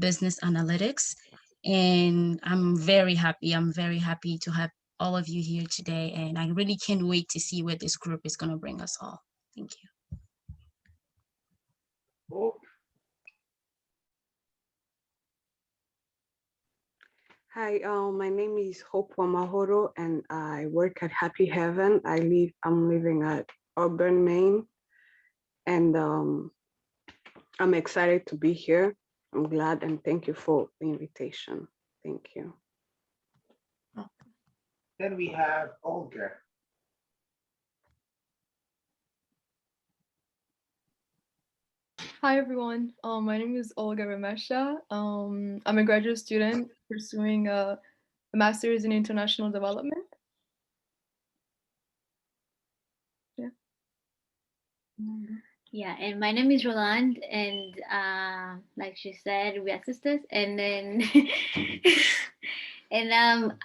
business analytics. And I'm very happy. I'm very happy to have all of you here today. And I really can't wait to see where this group is going to bring us all. Thank you. Oh. Hi, my name is Hope Wamahoro, and I work at Happy Heaven. I'm living at Auburn, Maine, and I'm excited to be here. I'm glad, and thank you for the invitation. Thank you. Then we have Olga. Hi, everyone. My name is Olga Ramesha. I'm a graduate student pursuing a master's in international development. Yeah. Yeah, and my name is Roland, and like she said, we are sisters. And then, and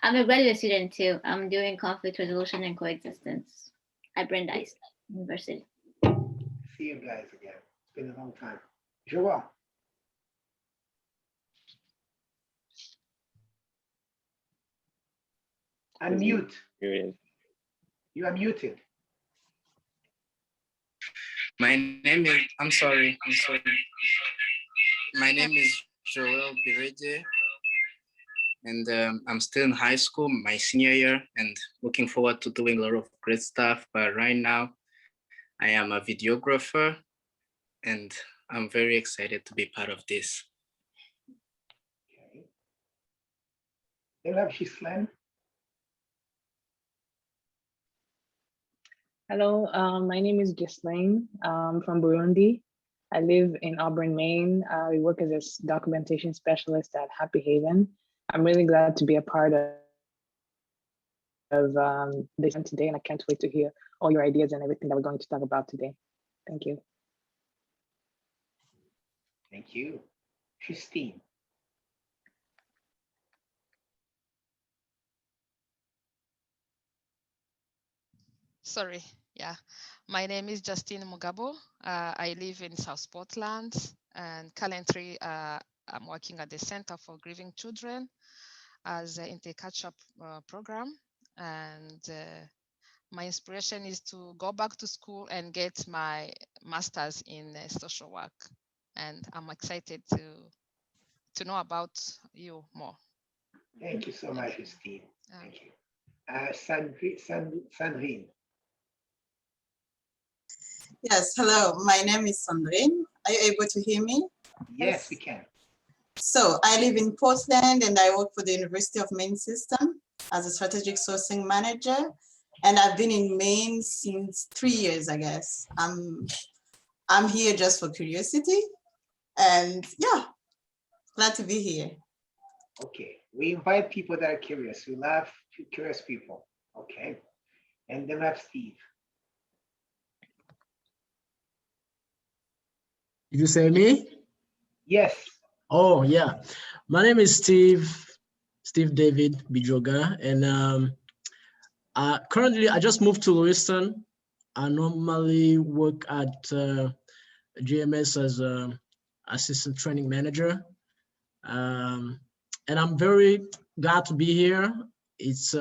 I'm a graduate student too. I'm doing conflict resolution and coexistence at Brandeis University. See you guys again. It's been a long time. Joel. Unmute. You are muted. My name is, I'm sorry. My name is Joel Bireje, and I'm still in high school, my senior year, and looking forward to doing a lot of great stuff. But right now, I am a videographer, and I'm very excited to be part of this. Okay. Then we have Ghislaine. Hello, my name is Ghislaine from Burundi. I live in Auburn, Maine. I work as a documentation specialist at Happy Haven. I'm really glad to be a part of this today, and I can't wait to hear all your ideas and everything that we're going to talk about today. Thank you. Thank you. Christine. Sorry, yeah. My name is Justine Mugabo. I live in South Portland, and currently I'm working at the Center for Grieving Children as in the catch-up program. And my inspiration is to go back to school and get my master's in social work. And I'm excited to know about you more. Thank you so much, Christine. Thank you. Sandrine. Yes, hello, my name is Sandrine. Are you able to hear me? Yes, we can. So I live in Portland and I work for the University of Maine system as a strategic sourcing manager. And I've been in Maine since 3 years, I guess. I'm here just for curiosity. And yeah, glad to be here. Okay, we invite people that are curious. We love curious people. Okay, and then we have Steve. Did you say me? Yes. Oh, yeah. My name is Steve David Bijoga, and currently I just moved to Lewiston. I normally work at GMS as an assistant training manager. And I'm very glad to be here. It's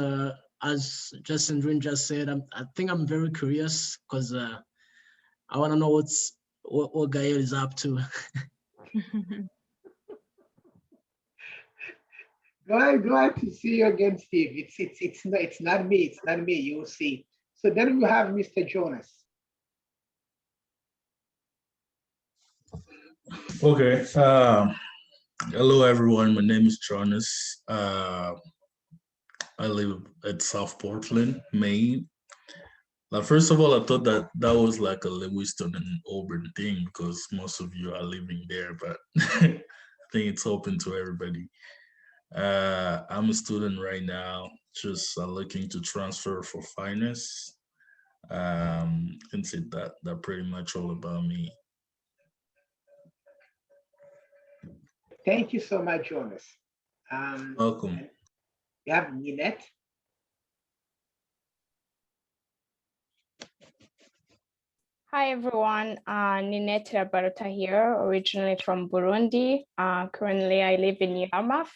as Justin Green just said, I think I'm very curious because I want to know what Gael is up to. Glad to see you again, Steve. It's not me. It's not me. You will see. So then we have Mr. Jonas. Okay. Hello, everyone. My name is Jonas. I live at South Portland, Maine. Now, first of all, I thought that was like a Lewiston and Auburn thing because most of you are living there, but I think it's open to everybody. I'm a student right now, just looking to transfer for finance. Can say that pretty much all about me. Thank you so much, Jonas. Welcome. You have Ninette. Hi everyone, Ninette Barota here, originally from Burundi. Currently I live in Yarmouth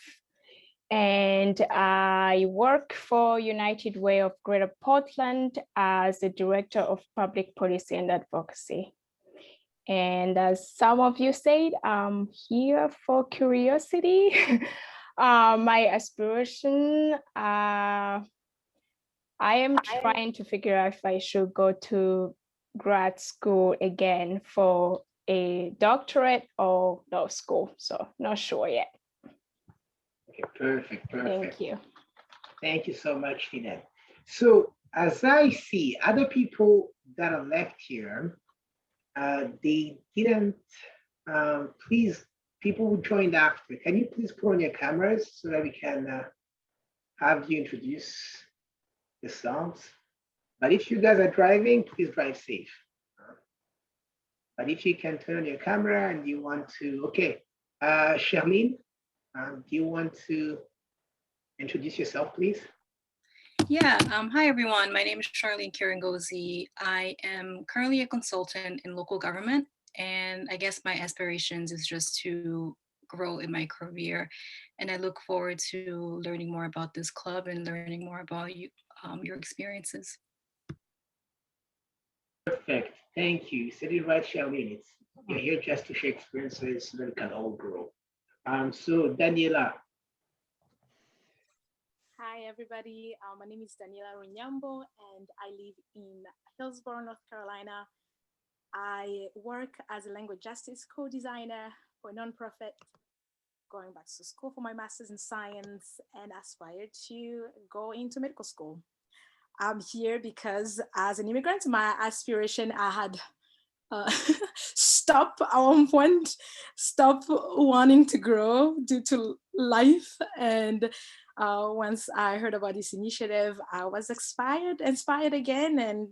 and I work for United Way of Greater Portland as the Director of Public Policy and Advocacy. And as some of you said, I'm here for curiosity. My aspiration, I am trying to figure out if I should go to grad school again for a doctorate or law school. So not sure yet. Okay, perfect, perfect. Thank you. Thank you so much, Ninette. So as I see other people that are left here, they didn't, please, people who joined after, can you please put on your cameras so that we can have you introduce the songs? But if you guys are driving, please drive safe. But if you can turn on your camera and you want to, okay, Charlene, do you want to introduce yourself, please? Yeah, hi everyone. My name is Charlene Kirangozi. I am currently a consultant in local government, and I guess my aspirations is just to grow in my career. And I look forward to learning more about this club and learning more about you, your experiences. Perfect. Thank you. You said it right, Charlene. You're here just to share experiences so that we can all grow. So Daniela. Hi, everybody. My name is Daniela Runyambo, and I live in Hillsborough, North Carolina. I work as a language justice co-designer for a nonprofit, going back to school for my master's in science, and aspire to go into medical school. I'm here because as an immigrant, my aspiration, I had stop at one point, stop wanting to grow due to life. And once I heard about this initiative, I was inspired again, and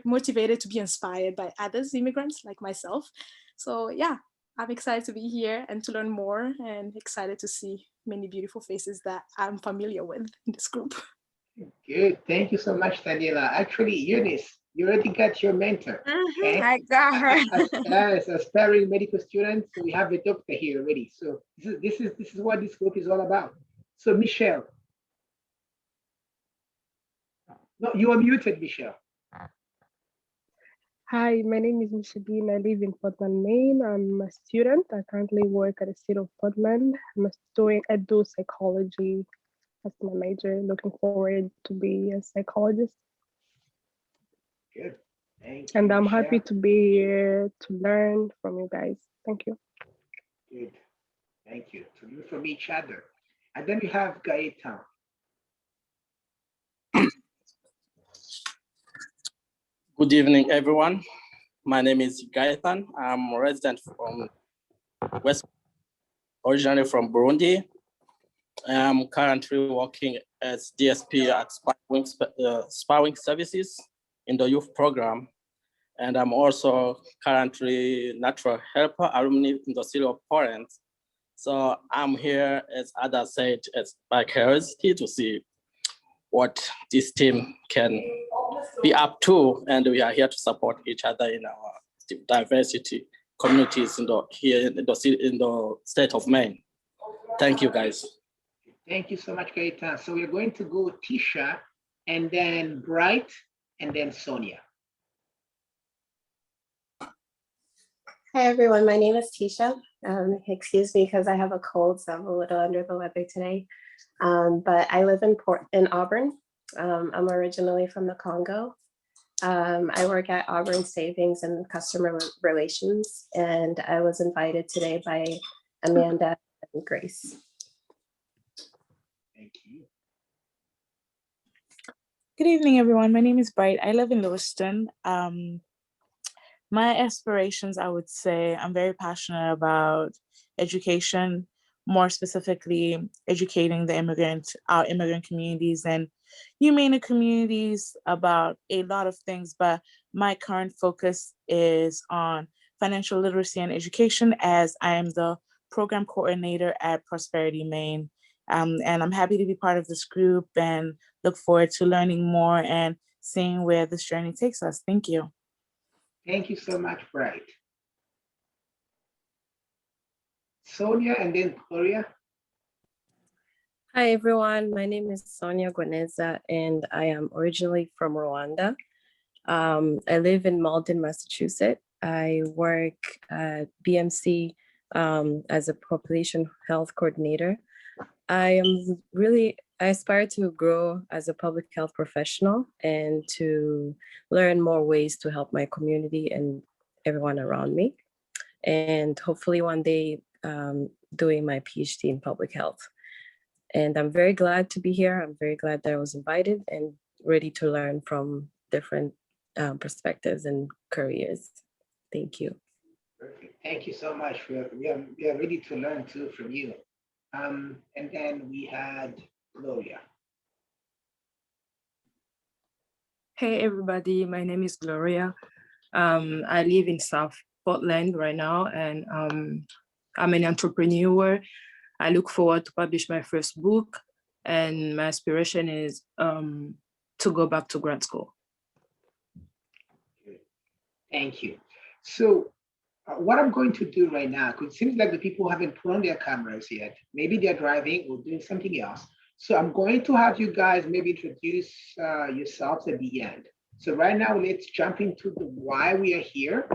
motivated to be inspired by others, immigrants like myself. So yeah, I'm excited to be here and to learn more, and excited to see many beautiful faces that I'm familiar with in this group. Good. Thank you so much, Daniela. Actually, Eunice, you already got your mentor. Okay? I got her. As aspiring medical student, so we have a doctor here already. So this is what this group is all about. So Michelle. No, you are muted, Michelle. Hi, my name is Michelle Dean. I live in Portland, Maine. I'm a student. I currently work at the state of Portland. I do psychology as my major. Looking forward to be a psychologist. Good. Thank you, and I'm Michelle. happy to be here to learn from you guys. Thank you. Good. Thank you. To learn from each other. And then we have Gaetan. Good evening, everyone. My name is Gaetan. I'm a resident from West, originally from Burundi. I'm currently working as DSP at Sparwing Services in the youth program. And I'm also currently natural helper alumni in the city of Portland. So I'm here, as Ada said, as by curiosity to see what this team can be up to, and we are here to support each other in our diversity communities in the state of Maine. Thank you, guys. Thank you so much, Gaetan. So we're going to go Tisha, and then Bright, and then Sonia. Hi, everyone. My name is Tisha. Excuse me because I have a cold, so I'm a little under the weather today. But I live in Auburn. I'm originally from the Congo. I work at Auburn Savings and Customer Relations, and I was invited today by Amanda and Grace. Thank you. Good evening, everyone. My name is Bright. I live in Lewiston. My aspirations, I would say, I'm very passionate about education, more specifically educating our immigrant communities and humane communities about a lot of things, but my current focus is on financial literacy and education, as I am the program coordinator at Prosperity Maine. And I'm happy to be part of this group and look forward to learning more and seeing where this journey takes us. Thank you. Thank you so much, Bright. Sonia and then Gloria. Hi, everyone. My name is Sonia Gweneza, and I am originally from Rwanda. I live in Malden, Massachusetts. I work at BMC as a population health coordinator. I aspire to grow as a public health professional and to learn more ways to help my community and everyone around me. And hopefully one day doing my PhD in public health. And I'm very glad to be here. I'm very glad that I was invited and ready to learn from different perspectives and careers. Thank you. Perfect. Thank you so much. We are ready to learn too from you. And then we had Gloria. Hey everybody, my name is Gloria. I live in South Portland right now, and I'm an entrepreneur. I look forward to publish my first book, and my aspiration is to go back to grad school. Thank you. So what I'm going to do right now, because it seems like the people haven't put on their cameras yet. Maybe they're driving or doing something else. So I'm going to have you guys maybe introduce yourselves at the end. So right now, let's jump into the why we are here,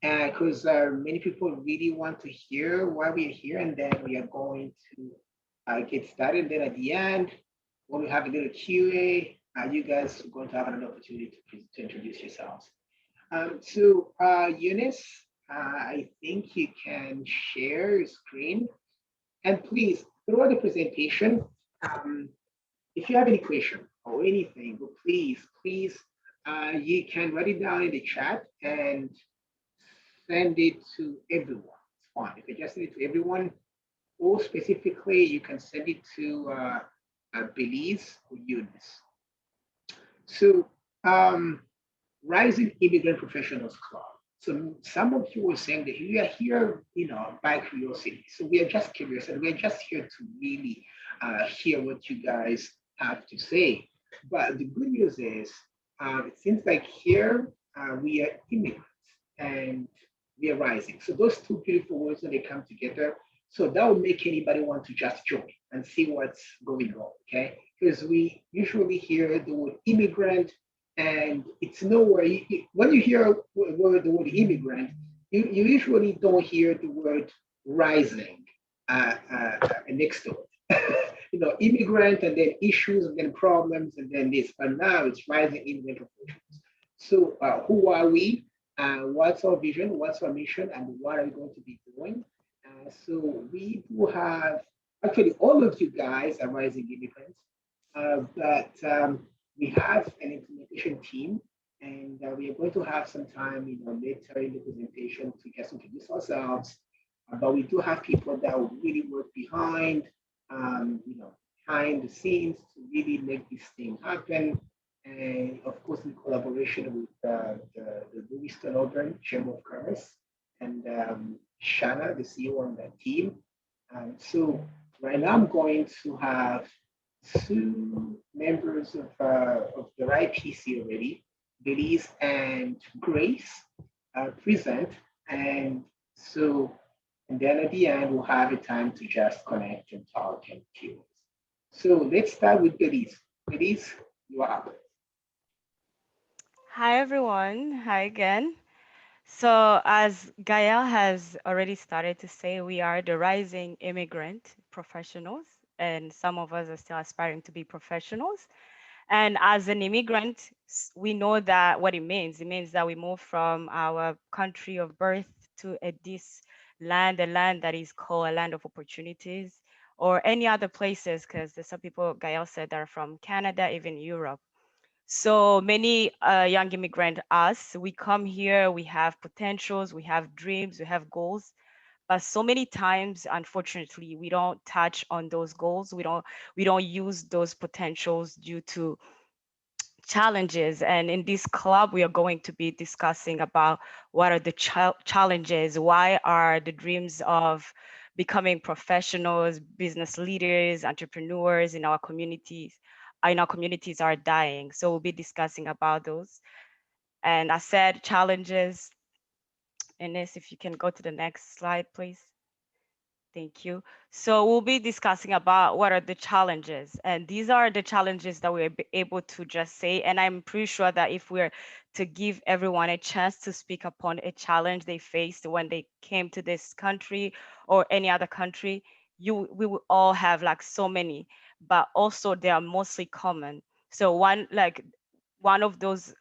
because many people really want to hear why we are here, and then we are going to get started. Then at the end, when we have a little QA, you guys are going to have an opportunity to introduce yourselves. So Eunice, I think you can share your screen, and please throughout the presentation, if you have any question or anything, please, you can write it down in the chat and send it to everyone. It's fine. You can just send it to everyone, or specifically, you can send it to Belize or Eunice. So, Rising Immigrant Professionals Club. So some of you were saying that we are here, by curiosity. So we are just curious, and we're just here to really hear what you guys have to say. But the good news is, it seems like here we are immigrants and we are rising. So those two beautiful words, when they come together, so that would make anybody want to just join and see what's going on, okay? Because we usually hear the word immigrant, and it's nowhere. When you hear the word immigrant, you usually don't hear the word rising next to it. Immigrant, and then issues, and then problems, and then this. But now it's rising immigrant professionals. So who are we? What's our vision? What's our mission? And what are we going to be doing? So we do have, actually all of you guys are rising immigrants, but we have an implementation team, and we are going to have some time, later in the presentation to just introduce ourselves. But we do have people that will really work behind the scenes to really make this thing happen. And of course, in collaboration with the Lewiston Auburn Chamber of Commerce and Shanna, the CEO on that team. So right now I'm going to have two members of the RIPC already, Belize and Grace, present. And then at the end, we'll have a time to just connect and talk and Q. So let's start with Belize. Belize, you are up. Hi, everyone. Hi again. So as Gael has already started to say, we are the rising immigrant professionals, and some of us are still aspiring to be professionals. And as an immigrant, we know that what it means. It means that we move from our country of birth to this land, a land that is called a land of opportunities, or any other places, because there's some people, Gael said, that are from Canada, even Europe. So many young immigrant us, we come here, we have potentials, we have dreams, we have goals, but so many times, unfortunately, we don't touch on those goals. We don't use those potentials due to challenges. And in this club, we are going to be discussing about what are the challenges, why are the dreams of becoming professionals, business leaders, entrepreneurs in our communities are dying. So we'll be discussing about those. And I said challenges, Ines, if you can go to the next slide, please. Thank you. So we'll be discussing about what are the challenges, and these are the challenges that we're able to just say. And I'm pretty sure that if we're to give everyone a chance to speak upon a challenge they faced when they came to this country or any other country, we will all have like so many, but also they are mostly common. So one of those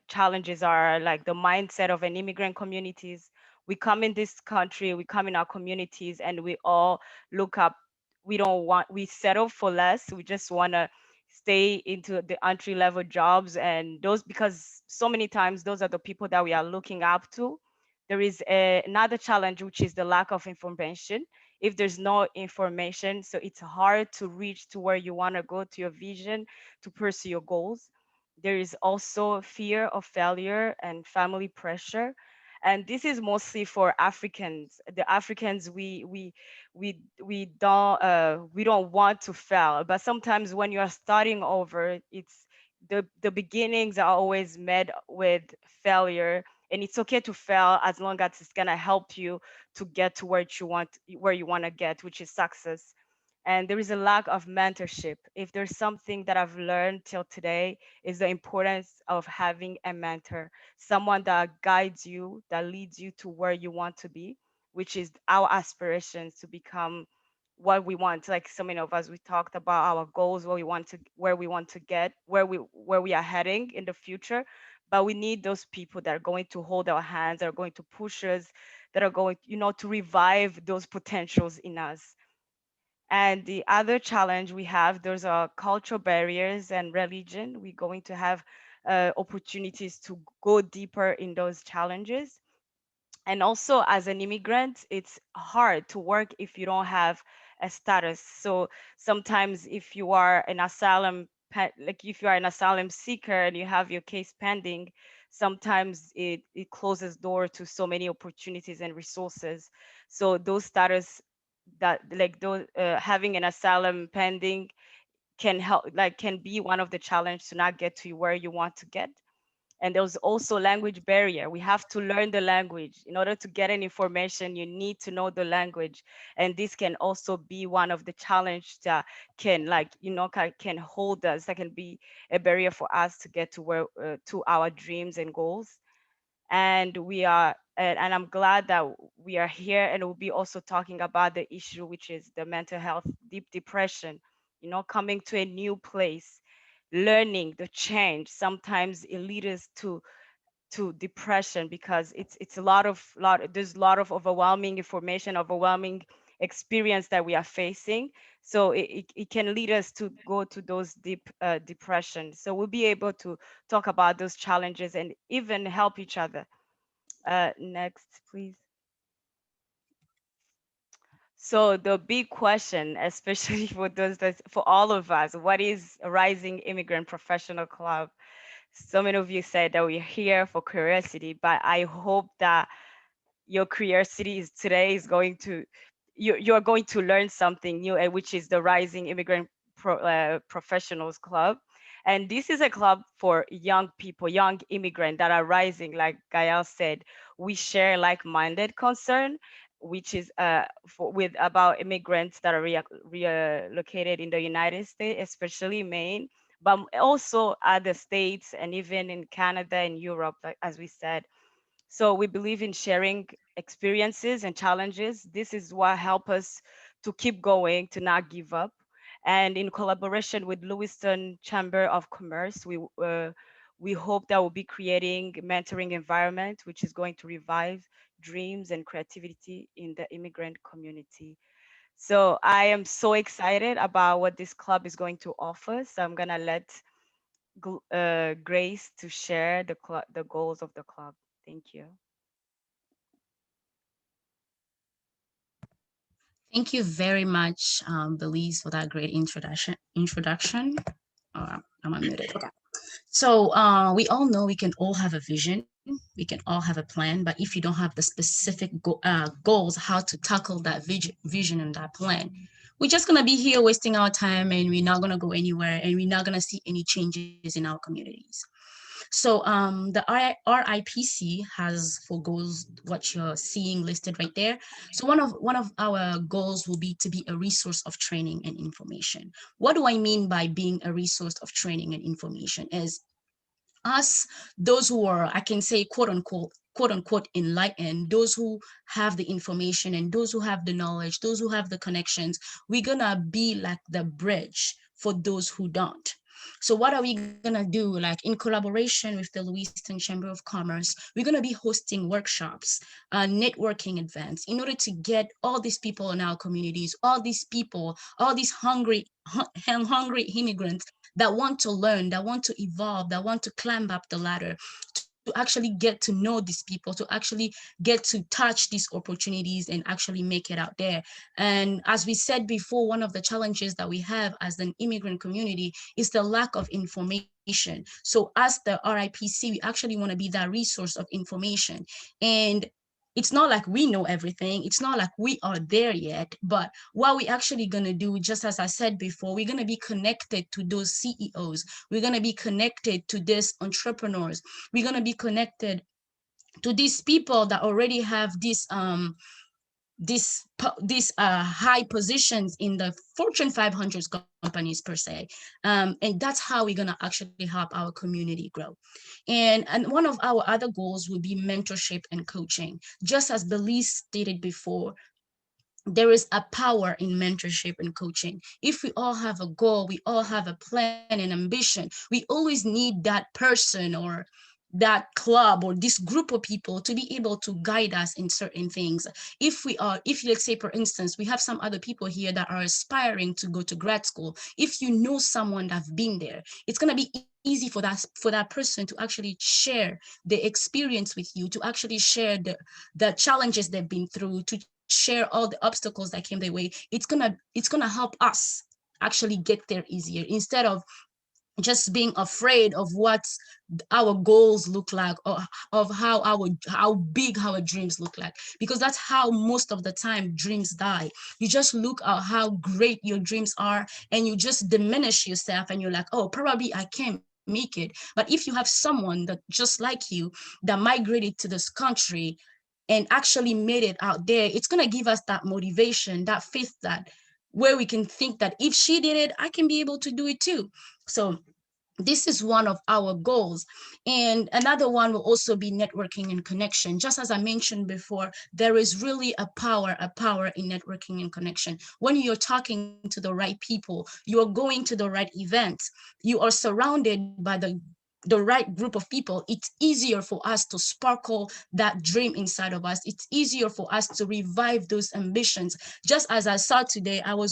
challenges are like the mindset of an immigrant communities. We come in this country, we come in our communities, and we all look up. We settle for less. We just want to stay into the entry level jobs, and those, because so many times those are the people that we are looking up to. There is another challenge, which is the lack of information. If there's no information, so it's hard to reach to where you want to go, to your vision, to pursue your goals. There is also fear of failure and family pressure, and this is mostly for Africans. The Africans, we don't want to fail, but sometimes when you are starting over, it's the beginnings are always met with failure, and it's okay to fail as long as it's gonna help you to get to where you want to get, which is success. And there is a lack of mentorship. If there's something that I've learned till today, is the importance of having a mentor, someone that guides you, that leads you to where you want to be, which is our aspirations to become what we want. Like so many of us, we talked about our goals, where we want to get, where we are heading in the future. But we need those people that are going to hold our hands, that are going to push us, that are going, to revive those potentials in us. And the other challenge we have, there's cultural barriers and religion. We're going to have opportunities to go deeper in those challenges. And also as an immigrant, it's hard to work if you don't have a status. So sometimes if you are an if you are an asylum seeker and you have your case pending, sometimes it closes door to so many opportunities and resources. So those status that like those having an asylum pending can help, like can be one of the challenge to not get to where you want to get. And there's also language barrier. We have to learn the language. In order to get any information, you need to know the language. And this can also be one of the challenge that can can hold us, that can be a barrier for us to get to where to our dreams and goals. And I'm glad that we are here, and we'll be also talking about the issue, which is the mental health, deep depression, coming to a new place, learning the change. Sometimes it leads us to depression because it's there's a lot of overwhelming information, overwhelming experience that we are facing. So it can lead us to go to those deep depression. So we'll be able to talk about those challenges and even help each other. Next, please. So the big question, especially for all of us, what is a Rising Immigrant Professional Club? So many of you said that we're here for curiosity, but I hope that your curiosity today is going to, you're going to learn something new, which is the Rising Immigrant Professionals Club. And this is a club for young people, young immigrants that are rising. Like Gael said, we share like-minded concern, which is about immigrants that are relocated in the United States, especially Maine, but also other states and even in Canada and Europe, as we said. So we believe in sharing experiences and challenges. This is what helps us to keep going, to not give up. And in collaboration with Lewiston Chamber of Commerce, we hope that we'll be creating a mentoring environment, which is going to revive dreams and creativity in the immigrant community. So I am so excited about what this club is going to offer. So I'm gonna let Grace to share the goals of the club. Thank you. Thank you very much, Belize, for that great introduction. I'm unmuted. Okay. So we all know we can all have a vision, we can all have a plan, but if you don't have the specific goals, how to tackle that vision and that plan, we're just gonna be here wasting our time, and we're not gonna go anywhere, and we're not gonna see any changes in our communities. So the RIPC has for goals what you're seeing listed right there. So one of our goals will be to be a resource of training and information. What do I mean by being a resource of training and information? Is us, those who are, I can say, quote unquote enlightened, those who have the information and those who have the knowledge, those who have the connections, we're gonna be like the bridge for those who don't. So what are we gonna do? Like in collaboration with the Lewiston Chamber of Commerce, we're gonna be hosting workshops, networking events in order to get all these people in our communities, all these people, all these hungry immigrants that want to learn, that want to evolve, that want to climb up the ladder, to actually get to know these people, to actually get to touch these opportunities and actually make it out there. And as we said before, one of the challenges that we have as an immigrant community is the lack of information. So as the RIPC, we actually want to be that resource of information. And it's not like we know everything. It's not like we are there yet, but what we actually gonna do, just as I said before, we're gonna be connected to those CEOs. We're gonna be connected to these entrepreneurs. We're gonna be connected to these people that already have this high positions in the Fortune 500 companies per se. And that's how we're gonna actually help our community grow. And one of our other goals would be mentorship and coaching. Just as Belize stated before, there is a power in mentorship and coaching. If we all have a goal, we all have a plan and ambition, we always need that person or that club or this group of people to be able to guide us in certain things. If let's say, for instance, we have some other people here that are aspiring to go to grad school. If you know someone that's been there, it's going to be easy for that person to actually share the experience with you, to actually share the challenges they've been through, to share all the obstacles that came their way. It's gonna help us actually get there easier, instead of just being afraid of what our goals look like, or of how big our dreams look like, because that's how most of the time dreams die. You just look at how great your dreams are and you just diminish yourself, and you're like, oh, probably I can't make it. But if you have someone that just like you, that migrated to this country and actually made it out there, it's going to give us that motivation, that faith, that where we can think that if she did it, I can be able to do it too. So this is one of our goals. And another one will also be networking and connection. Just as I mentioned before, there is really a power in networking and connection. When you're talking to the right people, you are going to the right events, you are surrounded by the right group of people, it's easier for us to sparkle that dream inside of us. It's easier for us to revive those ambitions. Just as I saw today, I'm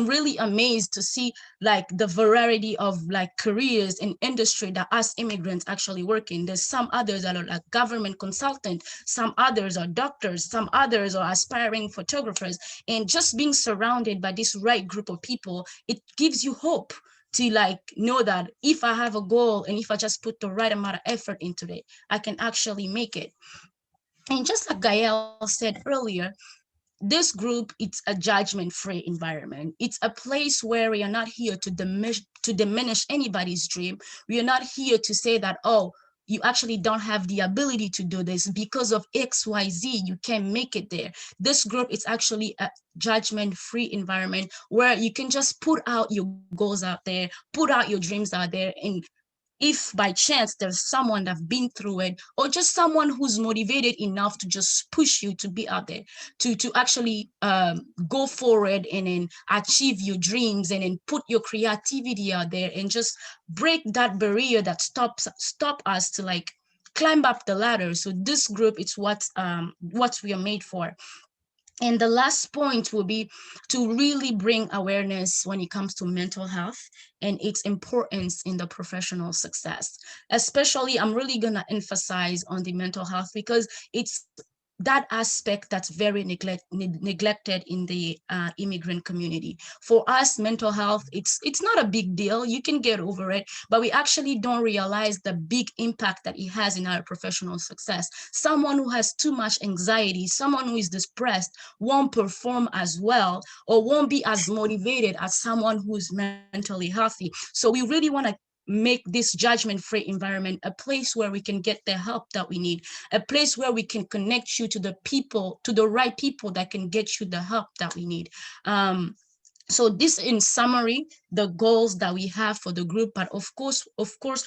really amazed to see like the variety of like careers in industry that us immigrants actually work in. There's some others that are like government consultant, some others are doctors, some others are aspiring photographers. And just being surrounded by this right group of people, it gives you hope to like know that if I have a goal and if I just put the right amount of effort into it, I can actually make it. And just like Gael said earlier, this group, it's a judgment-free environment. It's a place where we are not here to diminish anybody's dream. We are not here to say that, oh, you actually don't have the ability to do this because of XYZ, you can't make it there. This group is actually a judgment-free environment where you can just put out your goals out there, put out your dreams out there, and if by chance there's someone that's been through it, or just someone who's motivated enough to just push you to be out there, to actually go forward and then achieve your dreams and then put your creativity out there and just break that barrier that stop us to like climb up the ladder. So this group, it's what we are made for. And the last point will be to really bring awareness when it comes to mental health and its importance in the professional success. Especially, I'm really going to emphasize on the mental health because it's that aspect that's very neglected in the immigrant community. For us, mental health, it's not a big deal. You can get over it, but we actually don't realize the big impact that it has in our professional success. Someone who has too much anxiety, someone who is depressed, won't perform as well or won't be as motivated as someone who's mentally healthy. So we really want to make this judgment-free environment a place where we can get the help that we need, a place where we can connect you to the people, to the right people that can get you the help that we need. So this, in summary, the goals that we have for the group, but of course,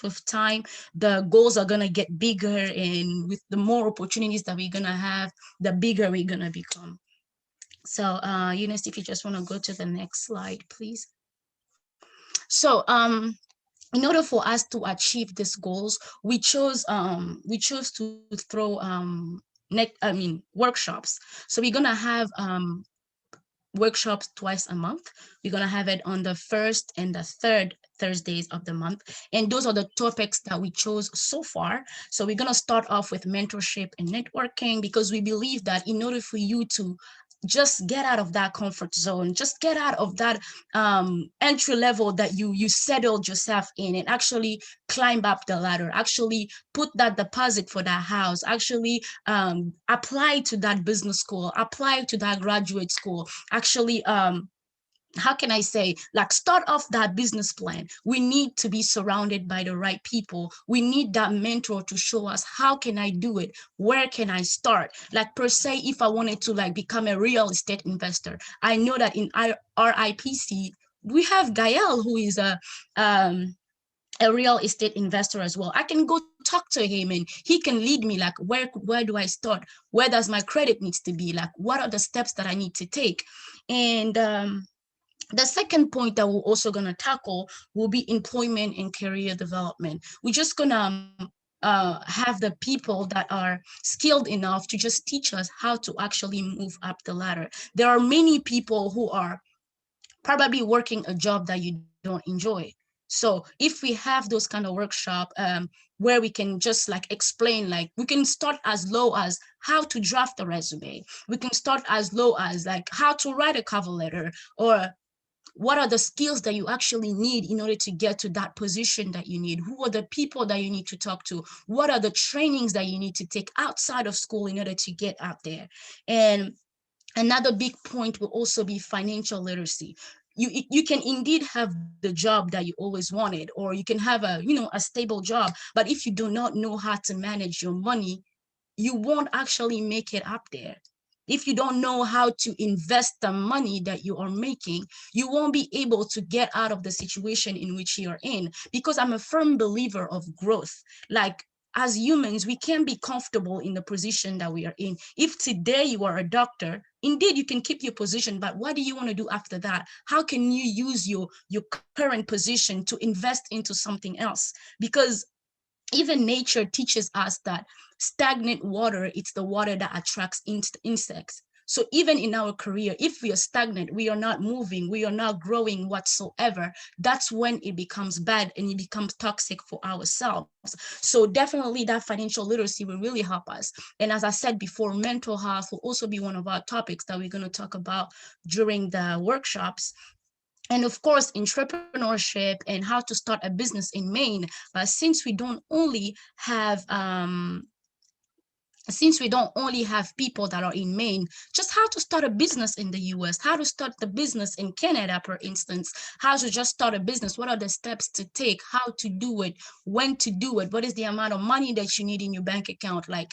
with time, the goals are gonna get bigger, and with the more opportunities that we're gonna have, the bigger we're gonna become. So Eunice, if you just wanna go to the next slide, please. So in order for us to achieve these goals, we chose to throw workshops. So we're gonna have workshops twice a month. We're gonna have it on the first and the third Thursdays of the month, and those are the topics that we chose so far. So we're gonna start off with mentorship and networking, because we believe that in order for you to just get out of that comfort zone, just get out of that entry level that you settled yourself in, and actually climb up the ladder, actually put that deposit for that house, actually apply to that business school, apply to that graduate school, actually how can I say, like, start off that business plan. We need to be surrounded by the right people. We need that mentor to show us, how can I do it? Where can I start? Like, per se, if I wanted to like become a real estate investor, I know that in RIPC, we have Gael, who is a real estate investor as well. I can go talk to him and he can lead me, like, where do I start? Where does my credit needs to be? Like, what are the steps that I need to take? And the second point that we're also going to tackle will be employment and career development. We're just going to have the people that are skilled enough to just teach us how to actually move up the ladder. There are many people who are probably working a job that you don't enjoy. So if we have those kind of workshop where we can just like explain, like, we can start as low as how to draft a resume. We can start as low as like how to write a cover letter, or what are the skills that you actually need in order to get to that position that you need? Who are the people that you need to talk to? What are the trainings that you need to take outside of school in order to get out there? And another big point will also be financial literacy. You can indeed have the job that you always wanted, or you can have a stable job, but if you do not know how to manage your money, you won't actually make it up there. If you don't know how to invest the money that you are making, you won't be able to get out of the situation in which you're in, because I'm a firm believer of growth. Like, as humans, we can't be comfortable in the position that we are in. If today you are a doctor, indeed you can keep your position, but what do you want to do after that? How can you use your current position to invest into something else? Because even nature teaches us that stagnant water, it's the water that attracts insects. So even in our career, if we are stagnant, we are not moving, we are not growing whatsoever, that's when it becomes bad and it becomes toxic for ourselves. So definitely that financial literacy will really help us. And as I said before, mental health will also be one of our topics that we're going to talk about during the workshops. And of course, entrepreneurship and how to start a business in Maine. But since we don't only have people that are in Maine, just how to start a business in the US, how to start the business in Canada, for instance, how to just start a business, what are the steps to take, how to do it, when to do it, what is the amount of money that you need in your bank account, like,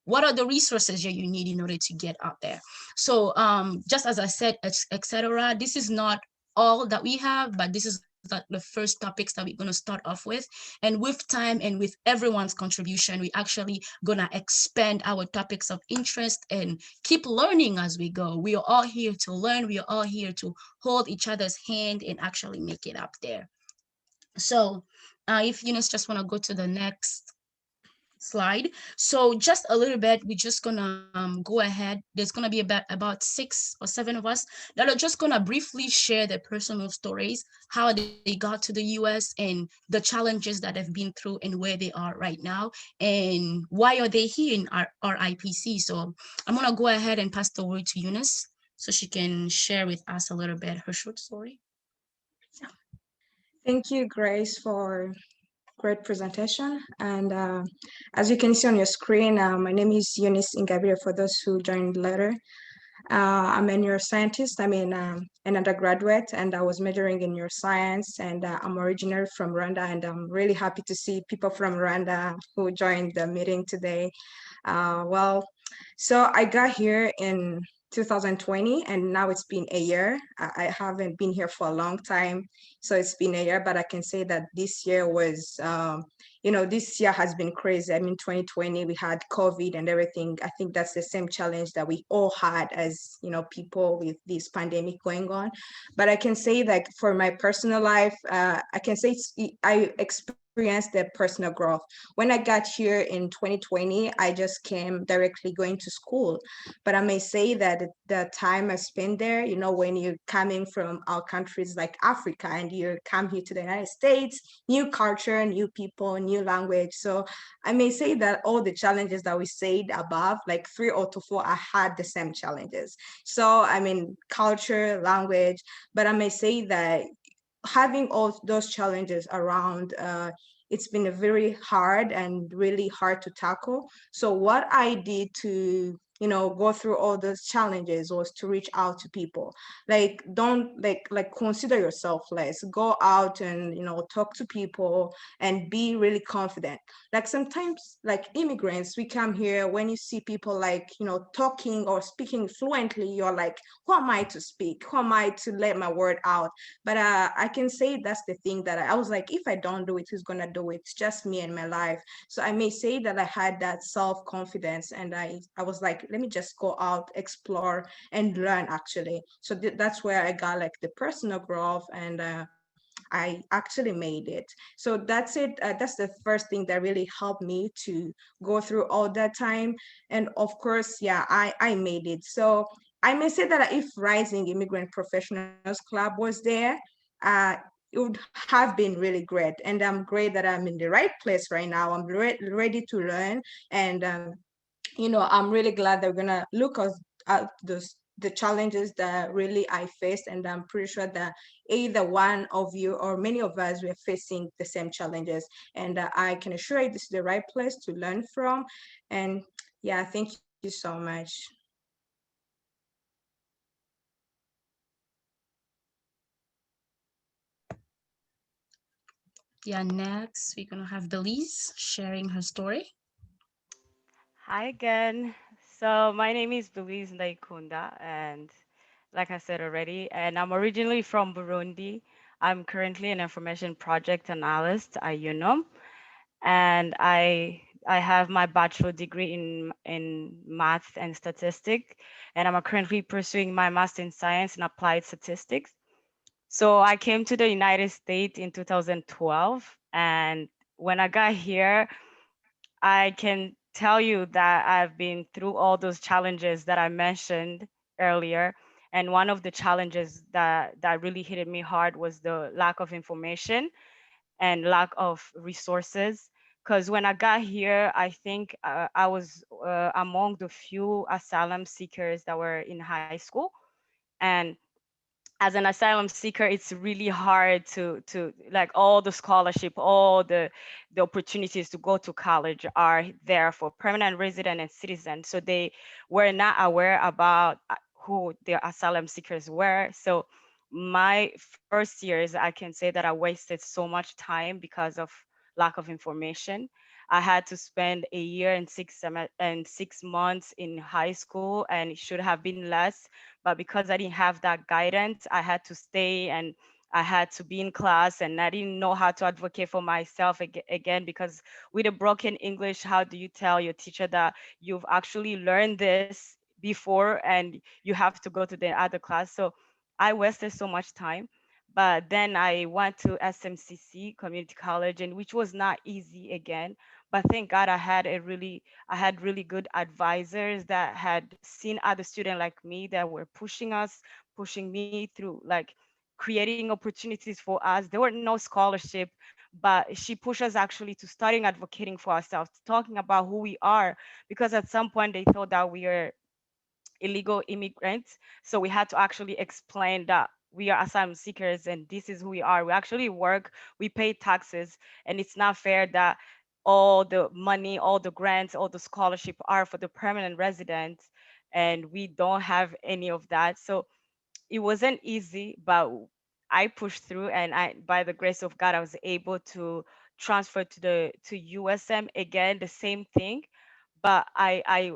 what are the resources that you need in order to get out there? So just as I said, etc. This is not all that we have, but this is the first topics that we're going to start off with. And with time and with everyone's contribution, we actually gonna expand our topics of interest and keep learning as we go. We are all here to learn. We are all here to hold each other's hand and actually make it up there. So if Eunice just want to go to the next slide. So just a little bit, we're just gonna go ahead. There's gonna be about 6 or 7 of us that are just gonna briefly share their personal stories, how they got to the US and the challenges that they've been through and where they are right now, and why are they here in our IPC. So I'm gonna go ahead and pass the word to Eunice so she can share with us a little bit her short story. Thank you, Grace, for great presentation. And as you can see on your screen, my name is Eunice Ingabire for those who joined later. I'm a neuroscientist. I'm an undergraduate, and I was majoring in neuroscience, and I'm originally from Rwanda, and I'm really happy to see people from Rwanda who joined the meeting today. So I got here in 2020, and now it's been a year. I haven't been here for a long time, so it's been a year, but I can say that this year was, this year has been crazy. I mean, 2020, we had COVID and everything. I think that's the same challenge that we all had as, people with this pandemic going on. But I can say that for my personal life, I can say I experienced the personal growth. When I got here in 2020, I just came directly going to school. But I may say that the time I spent there, when you're coming from our countries like Africa and you come here to the United States, new culture, new people, new language. So I may say that all the challenges that we said above, like 3 or 4, I had the same challenges. So I mean, culture, language, but I may say that having all those challenges around, it's been very hard and really hard to tackle. So what I did to go through all those challenges was to reach out to people. Like, don't consider yourself less. Go out and talk to people and be really confident. Like sometimes, like immigrants, we come here, when you see people talking or speaking fluently, you're like, who am I to speak? Who am I to let my word out? But I can say that's the thing that I was like, if I don't do it, who's gonna do it? It's just me and my life. So I may say that I had that self-confidence, and I was like, let me just go out, explore, and learn actually. So that's where I got like the personal growth, and I actually made it. So that's it. That's the first thing that really helped me to go through all that time. And of course, yeah, I made it. So I may say that if Rising Immigrant Professionals Club was there, it would have been really great. And I'm great that I'm in the right place right now. I'm ready to learn. And, I'm really glad that we're gonna look at the challenges that really I faced. And I'm pretty sure that either one of you or many of us, we're facing the same challenges. And I can assure you this is the right place to learn from. And yeah, thank you so much. Yeah, next we're gonna have Belize sharing her story. Hi again. So my name is Belize Ndaikunda, and like I said already, and I'm originally from Burundi. I'm currently an information project analyst at UNOM, and I have my bachelor degree in math and statistics, and I'm currently pursuing my master in science and applied statistics. So I came to the United States in 2012, and when I got here, I can tell you that I've been through all those challenges that I mentioned earlier. And one of the challenges that really hit me hard was the lack of information and lack of resources. Because when I got here, I think I was among the few asylum seekers that were in high school. And as an asylum seeker, it's really hard to like all the scholarship, all the opportunities to go to college are there for permanent resident and citizen. So they were not aware about who the asylum seekers were. So my first years, I can say that I wasted so much time because of lack of information. I had to spend a year and 6 months in high school, and it should have been less. But because I didn't have that guidance, I had to stay and I had to be in class, and I didn't know how to advocate for myself again, because with a broken English, how do you tell your teacher that you've actually learned this before and you have to go to the other class? So I wasted so much time. But then I went to SMCC Community College, and which was not easy again. But thank God I had really good advisors that had seen other students like me that were pushing me through, like creating opportunities for us. There were no scholarship, but she pushed us actually to starting advocating for ourselves, talking about who we are, because at some point they thought that we are illegal immigrants. So we had to actually explain that we are asylum seekers and this is who we are. We actually work, we pay taxes, and it's not fair that all the money, all the grants, all the scholarship are for the permanent residents, and we don't have any of that. So it wasn't easy, but I pushed through, and by the grace of God, I was able to transfer to USM again, the same thing, but I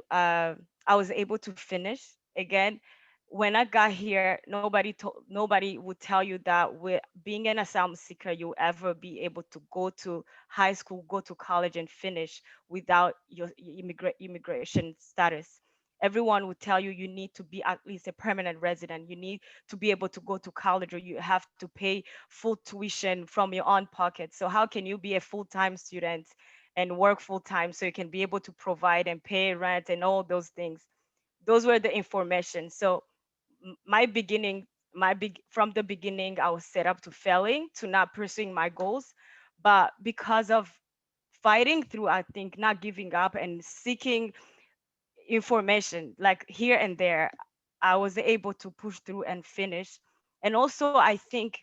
was able to finish again. When I got here, nobody would tell you that with being an asylum seeker, you ever be able to go to high school, go to college, and finish without your immigration status. Everyone would tell you you need to be at least a permanent resident. You need to be able to go to college, or you have to pay full tuition from your own pocket. So how can you be a full-time student and work full-time so you can be able to provide and pay rent and all those things? Those were the information. So my beginning, from the beginning, I was set up to failing, to not pursuing my goals. But because of fighting through, I think, not giving up and seeking information like here and there, I was able to push through and finish. And also, I think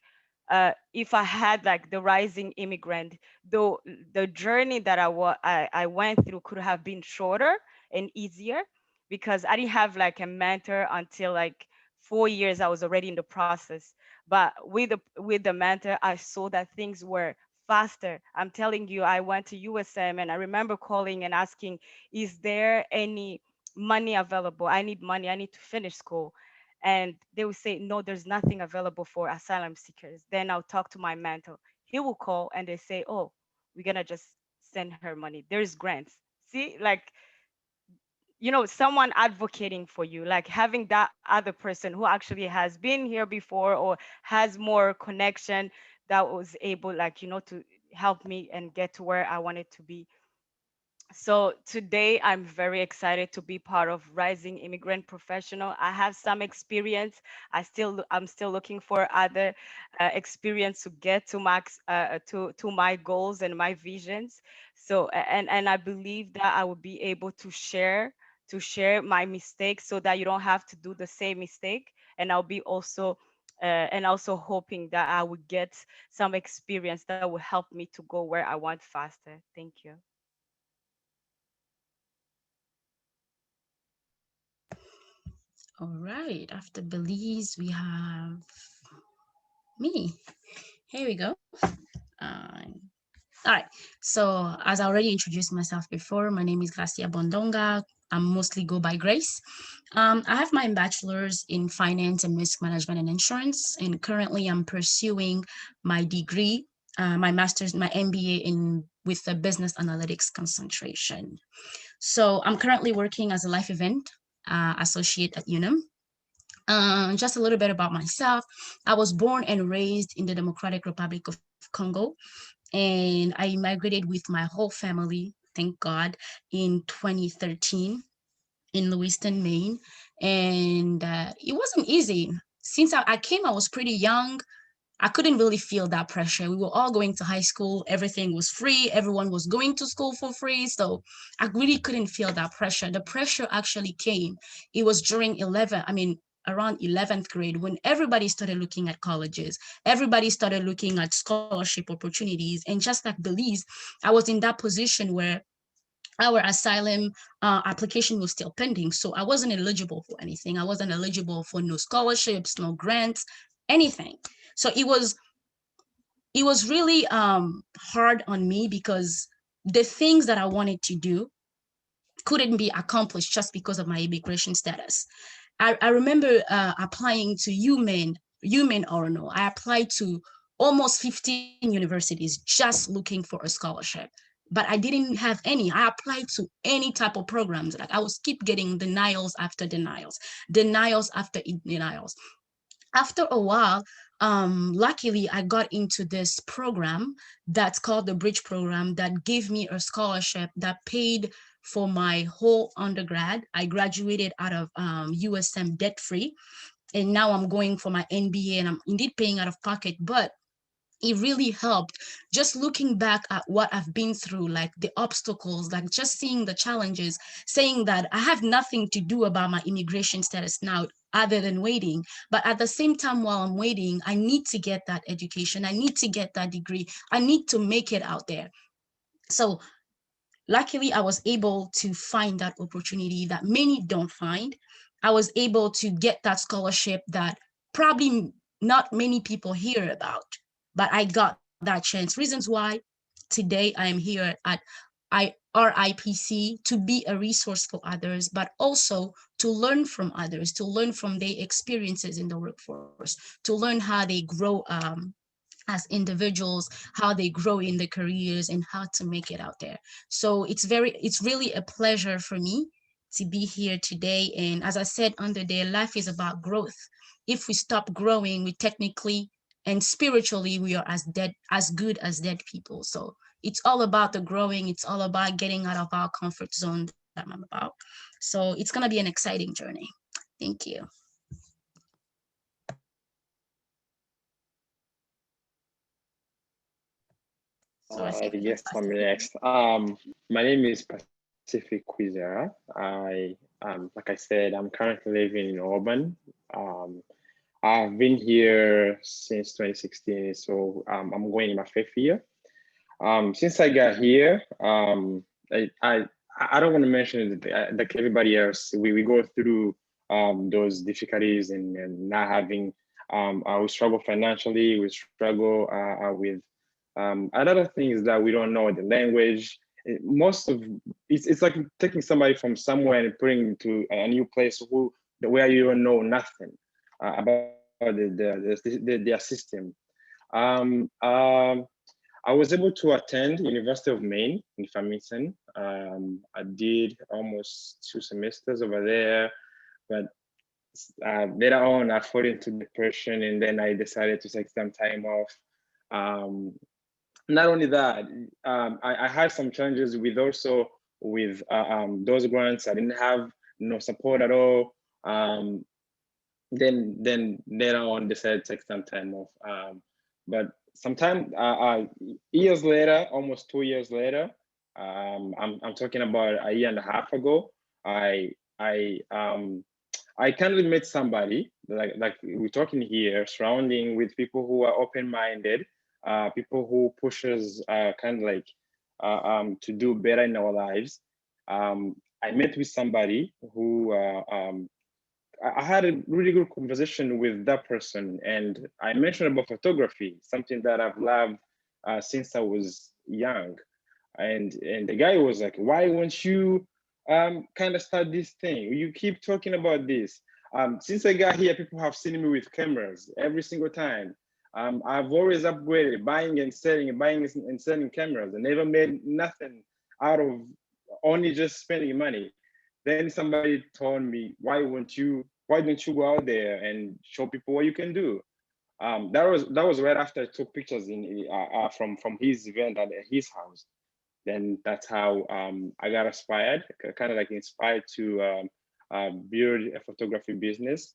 if I had like the rising immigrant, though the journey that I went through could have been shorter and easier, because I didn't have like a mentor until like 4 years. I was already in the process. But with the mentor, I saw that things were faster. I'm telling you, I went to USM and I remember calling and asking, is there any money available? I need money. I need to finish school. And they would say, no, there's nothing available for asylum seekers. Then I'll talk to my mentor. He will call and they say, oh, we're going to just send her money. There's grants. See, like, someone advocating for you, like having that other person who actually has been here before or has more connection that was able, like, to help me and get to where I wanted to be. So today I'm very excited to be part of Rising Immigrant Professional. I have some experience. I'm still looking for other experience to get to my goals and my visions. So and I believe that I will be able to share my mistakes so that you don't have to do the same mistake. And I'll be also and also hoping that I would get some experience that will help me to go where I want faster. Thank you. All right, after Belize, we have me. Here we go. All right, so as I already introduced myself before, my name is Gracia Bondonga. I mostly go by Grace. I have my bachelor's in finance and risk management and insurance, and currently I'm pursuing my degree, my master's, my MBA with a business analytics concentration. So I'm currently working as a life event associate at UNAM. Just a little bit about myself. I was born and raised in the Democratic Republic of Congo, and I migrated with my whole family, thank God, in 2013 in Lewiston, Maine. And it wasn't easy. Since I came, I was pretty young. I couldn't really feel that pressure. We were all going to high school. Everything was free. Everyone was going to school for free. So I really couldn't feel that pressure. The pressure actually came. It was during around 11th grade when everybody started looking at colleges. Everybody started looking at scholarship opportunities. And just like Belize, I was in that position where our asylum application was still pending. So I wasn't eligible for anything. I wasn't eligible for no scholarships, no grants, anything. So it was really hard on me because the things that I wanted to do couldn't be accomplished just because of my immigration status. I remember applying to UMaine Orono. I applied to almost 15 universities just looking for a scholarship, but I didn't have any. I applied to any type of programs. Like I was keep getting denials after denials, denials after denials. After a while, luckily I got into this program that's called the Bridge Program that gave me a scholarship that paid for my whole undergrad. I graduated out of USM debt-free, and now I'm going for my MBA, and I'm indeed paying out of pocket, but it really helped just looking back at what I've been through, like the obstacles, like just seeing the challenges, saying that I have nothing to do about my immigration status now other than waiting. But at the same time, while I'm waiting, I need to get that education. I need to get that degree. I need to make it out there. So luckily, I was able to find that opportunity that many don't find. I was able to get that scholarship that probably not many people hear about, but I got that chance. Reasons why today I am here at RIPC to be a resource for others, but also to learn from others, to learn from their experiences in the workforce, to learn how they grow as individuals, how they grow in their careers, and how to make it out there. So it's really a pleasure for me to be here today. And as I said under there, life is about growth. If we stop growing, we technically and spiritually, we are as good as dead people. So it's all about the growing. It's all about getting out of our comfort zone that I'm about. So it's gonna be an exciting journey. Thank you. Yes, I'm next. My name is Pacific Quizera. Like I said, I'm currently living in Auburn. I've been here since 2016, so I'm going in my 5th year. Since I got here, I don't want to mention it like everybody else. We go through those difficulties and not having. We struggle financially. We struggle with a lot of things that we don't know the language. It's like taking somebody from somewhere and putting to a new place where you don't know nothing about their system. I was able to attend University of Maine in Farmington. I did almost 2 semesters over there, but later on I fell into depression, and then I decided to take some time off. Not only that, I had some challenges with those grants. I didn't have no support at all. Then later on decided to take some time off. But sometime years later, almost 2 years later, I'm talking about a year and a half ago, I kind of met somebody like we're talking here, surrounding with people who are open-minded, people who pushes kind of like to do better in our lives. I met with somebody who I had a really good conversation with that person, and I mentioned about photography, something that I've loved since I was young. And the guy was like, "Why won't you kind of start this thing? You keep talking about this." Since I got here, people have seen me with cameras every single time. I've always upgraded, buying and selling cameras. I never made nothing out of only just spending money. Then somebody told me, why don't you go out there and show people what you can do? That was right after I took pictures from his event at his house. Then that's how I got inspired, kind of like inspired to build a photography business.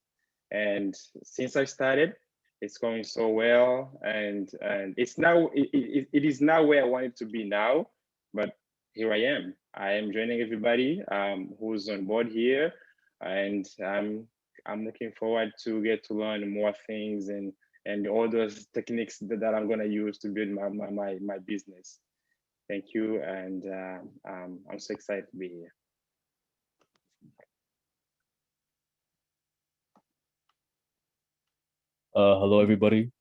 And since I started, it's going so well, and it is now where I want it to be now. But here I am. I am joining everybody who's on board here, and I'm looking forward to get to learn more things and all those techniques that I'm gonna use to build my business. Thank you, and I'm so excited to be here. Hello, everybody.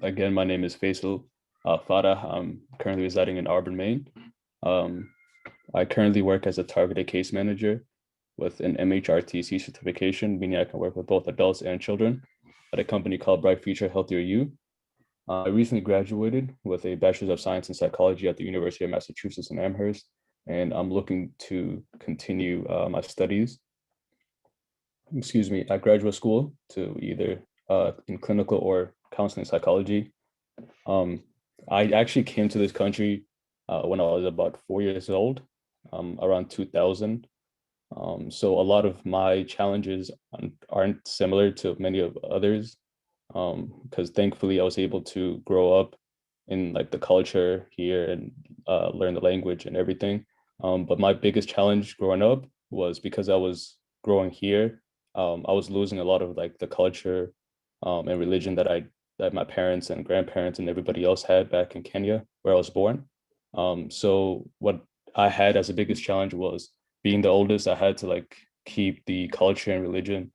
Again, my name is Faisal Farah. I'm currently residing in Auburn, Maine. I currently work as a targeted case manager with an MHRTC certification, meaning I can work with both adults and children at a company called Bright Future Healthier You. I recently graduated with a Bachelor's of Science in Psychology at the University of Massachusetts in Amherst, and I'm looking to continue my studies, at graduate school to either in clinical or counseling psychology. I actually came to this country when I was about 4 years old, around 2000. So a lot of my challenges aren't similar to many of others, because thankfully I was able to grow up in like the culture here and learn the language and everything. But my biggest challenge growing up was because I was growing here, I was losing a lot of like the culture and religion that my parents and grandparents and everybody else had back in Kenya, where I was born. So what I had as the biggest challenge was being the oldest. I had to like keep the culture and religion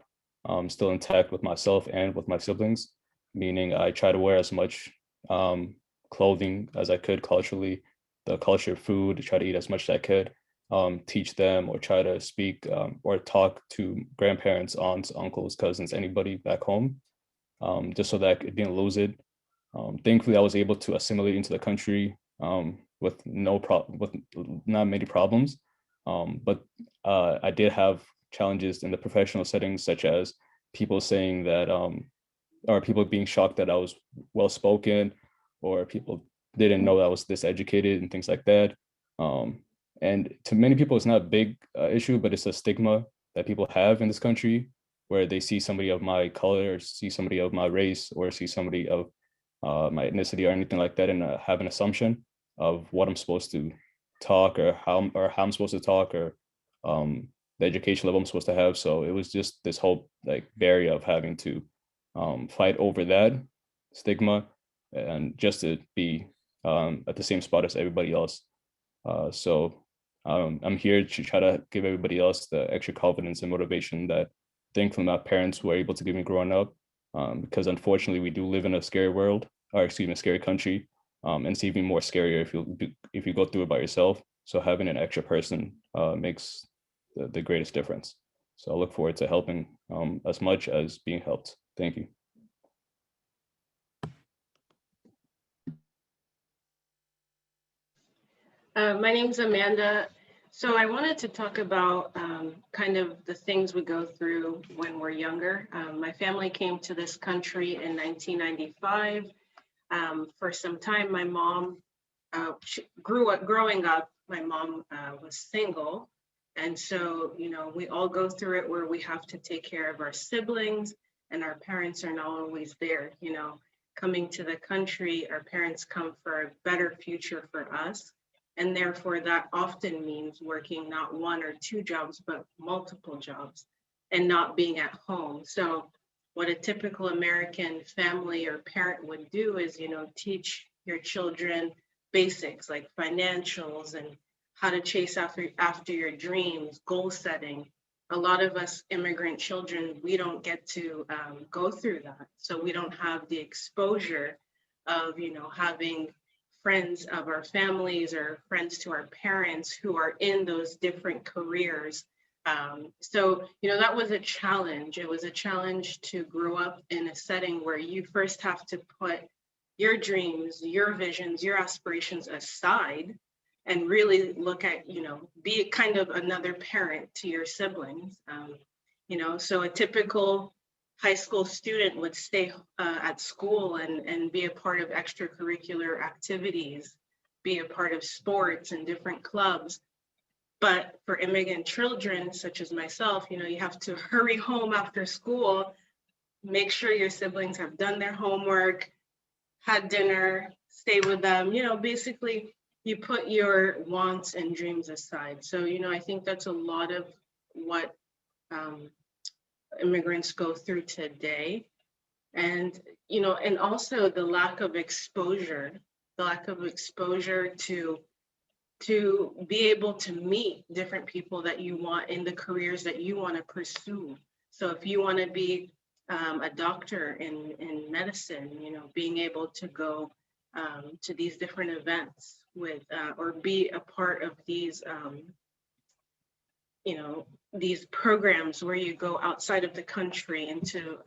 still intact with myself and with my siblings, meaning I try to wear as much clothing as I could culturally, the culture, food, try to eat as much as I could, teach them or try to speak or talk to grandparents, aunts, uncles, cousins, anybody back home, just so that I didn't lose it. Thankfully, I was able to assimilate into the country with not many problems. But I did have challenges in the professional settings, such as people saying that, or people being shocked that I was well spoken, or people didn't know I was this educated and things like that. And to many people, it's not a big issue, but it's a stigma that people have in this country, where they see somebody of my color, or see somebody of my race, or see somebody of my ethnicity or anything like that, and have an assumption of what I'm supposed to talk, or how I'm supposed to talk, or the education level I'm supposed to have. So it was just this whole like barrier of having to fight over that stigma and just to be at the same spot as everybody else. So I'm here to try to give everybody else the extra confidence and motivation that thankfully my parents were able to give me growing up, because unfortunately we do live in a scary world, or excuse me, a scary country. And it's even more scarier if you go through it by yourself. So having an extra person makes the greatest difference. So I look forward to helping as much as being helped. Thank you. My name's Amanda. So I wanted to talk about kind of the things we go through when we're younger. My family came to this country in 1995. For some time, my mom growing up, my mom was single. And so, you know, we all go through it where we have to take care of our siblings, and our parents are not always there. You know, coming to the country, our parents come for a better future for us. And therefore, that often means working not one or two jobs, but multiple jobs, and not being at home. So what a typical American family or parent would do is, you know, teach your children basics like financials and how to chase after your dreams, goal setting. A lot of us immigrant children, we don't get to go through that. So we don't have the exposure of, you know, having friends of our families or friends to our parents who are in those different careers. So, you know, that was a challenge. It was a challenge to grow up in a setting where you first have to put your dreams, your visions, your aspirations aside and really look at, you know, be kind of another parent to your siblings. You know, so a typical high school student would stay at school and be a part of extracurricular activities, be a part of sports and different clubs. But for immigrant children, such as myself, you know, you have to hurry home after school, make sure your siblings have done their homework, had dinner, stay with them, you know, basically you put your wants and dreams aside. So, you know, I think that's a lot of what immigrants go through today. And, you know, and also the lack of exposure to be able to meet different people that you want in the careers that you want to pursue. So if you want to be a doctor in medicine, you know, being able to go to these different events with, or be a part of these, you know, these programs where you go outside of the country into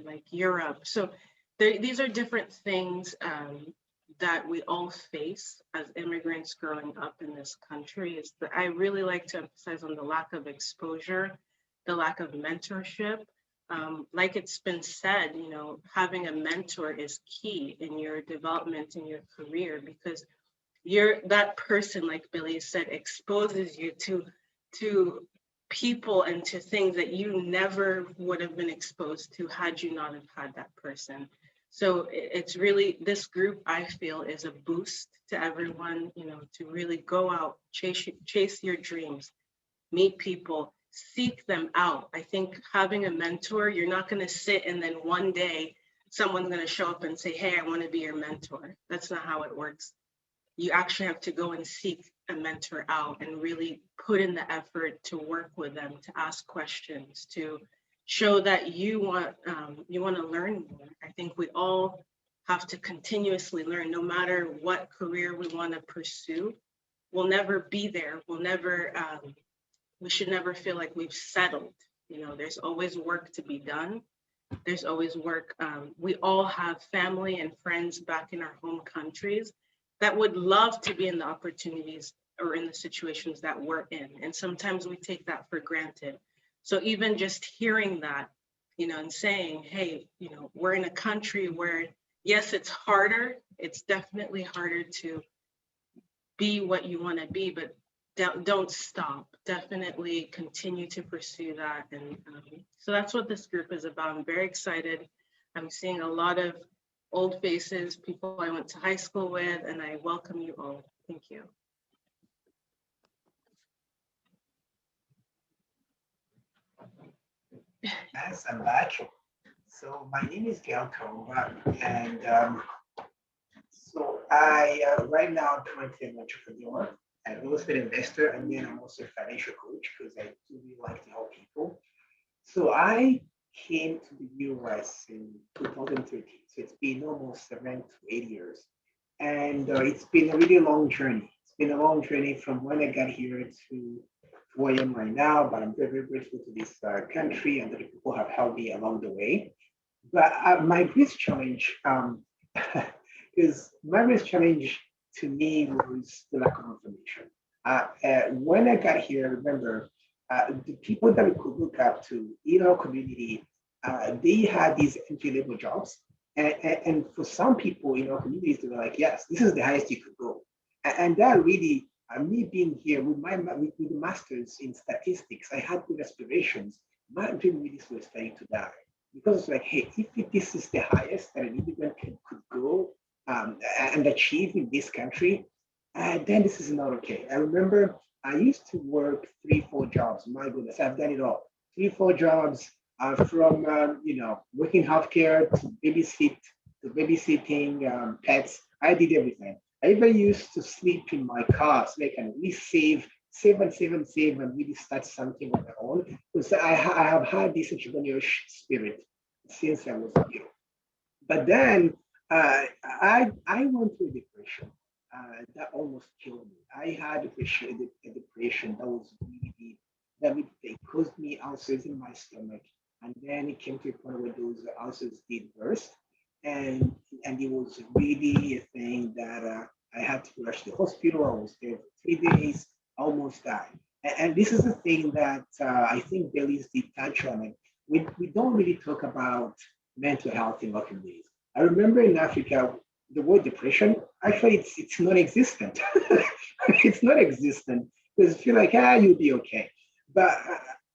like Europe. So these are different things that we all face as immigrants growing up in this country. Is that I really like to emphasize on the lack of exposure, the lack of mentorship, like it's been said, you know, having a mentor is key in your development in your career, because you're that person, like Billy said, exposes you to people and to things that you never would have been exposed to had you not have had that person. So it's really, this group, I feel, is a boost to everyone, you know, to really go out, chase your dreams, meet people, seek them out. I think having a mentor, you're not going to sit and then one day someone's going to show up and say, hey, I want to be your mentor. That's not how it works. You actually have to go and seek a mentor out and really put in the effort to work with them, to ask questions, to show that you want to learn more. I think we all have to continuously learn, no matter what career we want to pursue. We'll never be there. We should never feel like we've settled. You know, there's always work to be done. There's always work. We all have family and friends back in our home countries that would love to be in the opportunities or in the situations that we're in. And sometimes we take that for granted. So even just hearing that, you know, and saying, hey, you know, we're in a country where, yes, it's harder. It's definitely harder to be what you want to be, but don't stop. Definitely continue to pursue that. And so that's what this group is about. I'm very excited. I'm seeing a lot of old faces, people I went to high school with, and I welcome you all. Thank you. Yes, I'm back. So my name is Gail Karuba, and so I right now I'm currently an entrepreneur, an real estate investor, and then I'm also a financial coach because I do really like to help people. So I came to the US in 2013. So it's been almost 7 to 8 years. And it's been a really long journey. It's been a long journey from when I got here to where I am right now, but I'm very, very grateful to this country and that the people have helped me along the way. But my greatest challenge is my greatest challenge to me was the lack of information. When I got here, I remember the people that we could look up to in our community, they had these entry-level jobs. And for some people in our communities, they were like, yes, this is the highest you could go. And that really, me being here with the master's in statistics, I had good aspirations. My dream really was starting to die. Because it's like, hey, if this is the highest that an immigrant could go and achieve in this country, then this is not okay. I remember I used to work 3-4 jobs. My goodness, I've done it all. 3-4 jobs from working healthcare to babysitting pets. I did everything. I even used to sleep in my car so I can really save and really start something on my own. Because I have had this entrepreneurial spirit since I was little. But then I went through a depression that almost killed me. I had a depression that was really deep, that it caused me ulcers in my stomach. And then it came to a point where those ulcers did burst. And it was really a thing that I had to rush to the hospital. I was there for 3 days, almost died. And this is the thing that I think Billy's did touch on it. We don't really talk about mental health in our communities. I remember in Africa, the word depression, actually it's non-existent. It's not existent because you feel like, you'll be okay. But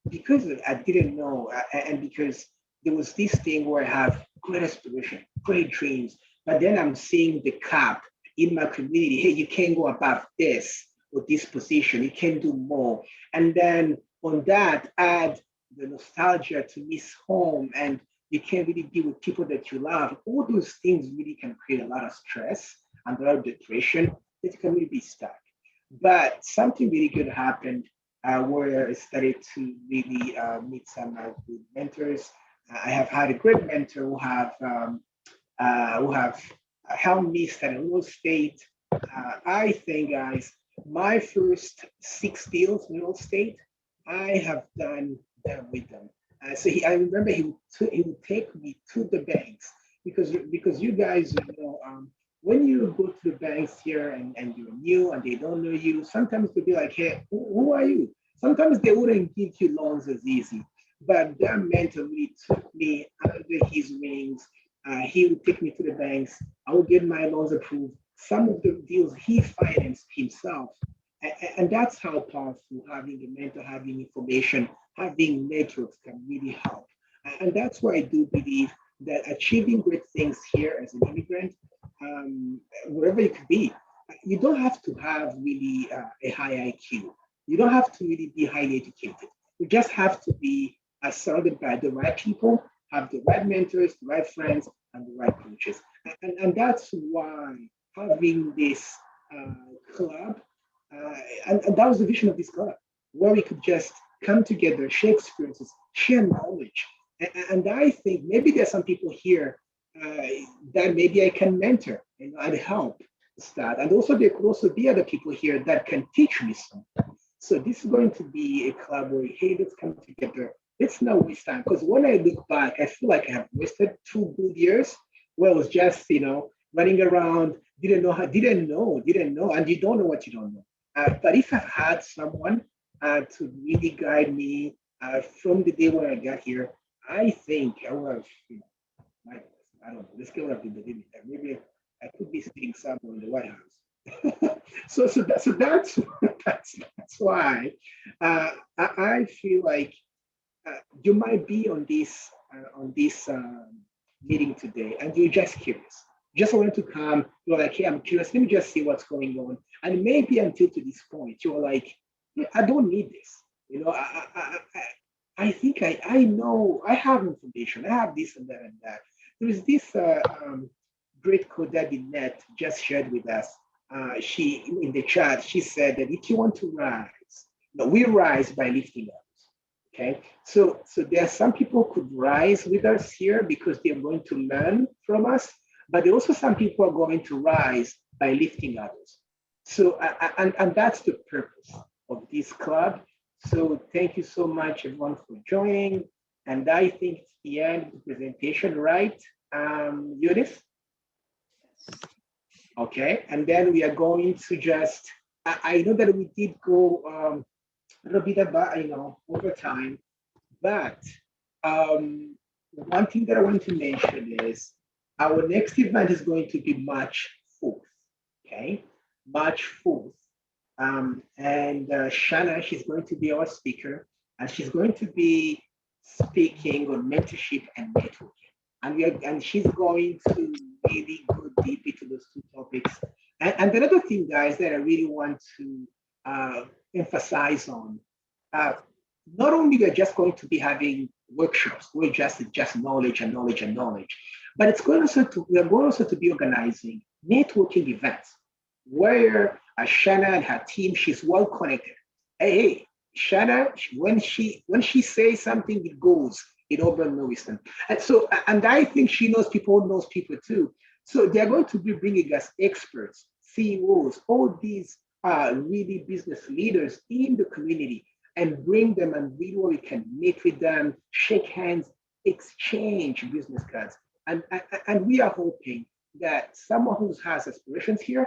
because I didn't know, and because there was this thing where I have great aspiration, great dreams, but then I'm seeing the cap in my community. Hey, you can't go above this or this position. You can do more. And then on that, add the nostalgia to miss home, and you can't really be with people that you love. All those things really can create a lot of stress and a lot of depression that can really be stuck. But something really good happened where I started to really meet some good mentors. I have had a great mentor who have helped me study real estate. I think, guys, my first 6 deals in real estate, I have done them with them. I remember he would take me to the banks because you guys when you go to the banks here and you're new and they don't know you, sometimes they'll be like, hey, who are you? Sometimes they wouldn't give you loans as easy. but that mentor really took me under his wings. He would take me to the banks. I would get my loans approved. Some of the deals he financed himself. And that's how powerful having a mentor, having information, having networks can really help. And that's why I do believe that achieving great things here as an immigrant, wherever you could be, you don't have to have really a high IQ. You don't have to really be highly educated. You just have to be surrounded by the right people, have the right mentors, the right friends, and the right coaches. And that's why having this club, and that was the vision of this club, where we could just come together, share experiences, share knowledge. And I think maybe there's some people here that maybe I can mentor and help start. And also there could also be other people here that can teach me something. So this is going to be a club where, hey, let's come together. Let's not waste time. Because when I look back, I feel like I have wasted 2 good years where I was just, running around, didn't know, and you don't know what you don't know. But if I've had someone to really guide me from the day when I got here, I think I would have, I don't know, this guy would have been the limit. Maybe I could be sitting somewhere in the White House. so that's why I feel like you might be on this meeting today, and you're just curious. Just want to come. You're like, hey, I'm curious. Let me just see what's going on. And maybe until to this point, you're like, yeah, I don't need this. I think I know. I have information. I have this and that and that. There is this great quote that Lynette just shared with us. She in the chat, she said that if you want to rise, we rise by lifting others. Okay, so there are some people who could rise with us here because they're going to learn from us, but there are also some people who are going to rise by lifting others. So and that's the purpose of this club. So thank you so much, everyone, for joining. And I think it's the end of the presentation, right, Judith? Okay, and then we are going to just, I know that we did go a little bit about, over time, but one thing that I want to mention is our next event is going to be March 4th, okay? March 4th. And Shanna, she's going to be our speaker, and she's going to be speaking on mentorship and networking. And she's going to really go deep into those 2 topics. And the other thing, guys, that I really want to emphasize on, not only we're just going to be having workshops, we're just knowledge and knowledge and knowledge, but we're going also to be organizing networking events where Shanna and her team, she's well connected. Hey, Shanna, when she says something, it goes in Auburn, Lewiston. And I think she knows people too. So they're going to be bringing us experts, CEOs, all these really business leaders in the community, and bring them and really where we can meet with them, shake hands, exchange business cards. And we are hoping that someone who has aspirations here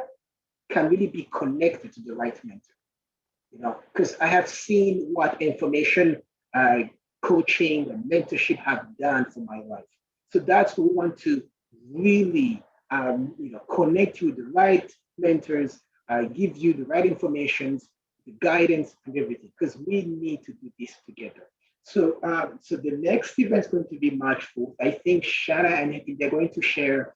can really be connected to the right mentor. Because I have seen what information coaching and mentorship have done for my life. So that's what we want to really, connect you with the right mentors, give you the right information, the guidance and everything, because we need to do this together. So, so the next event is going to be March 4th. I think Shanna and they're going to share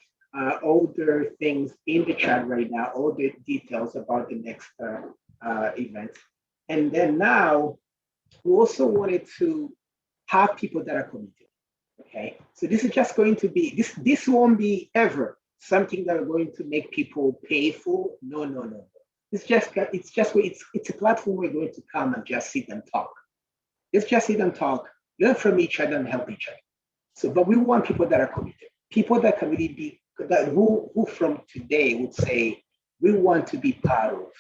all the things in the chat right now, all the details about the next event. And then now, we also wanted to have people that are committed, okay? So this is just going to be, this won't be ever something that are going to make people pay for. No. It's a platform we're going to come and just sit and talk. Let's just sit and talk, learn from each other and help each other. So, but we want people that are committed, people that can really be, who from today would say, we want to be part of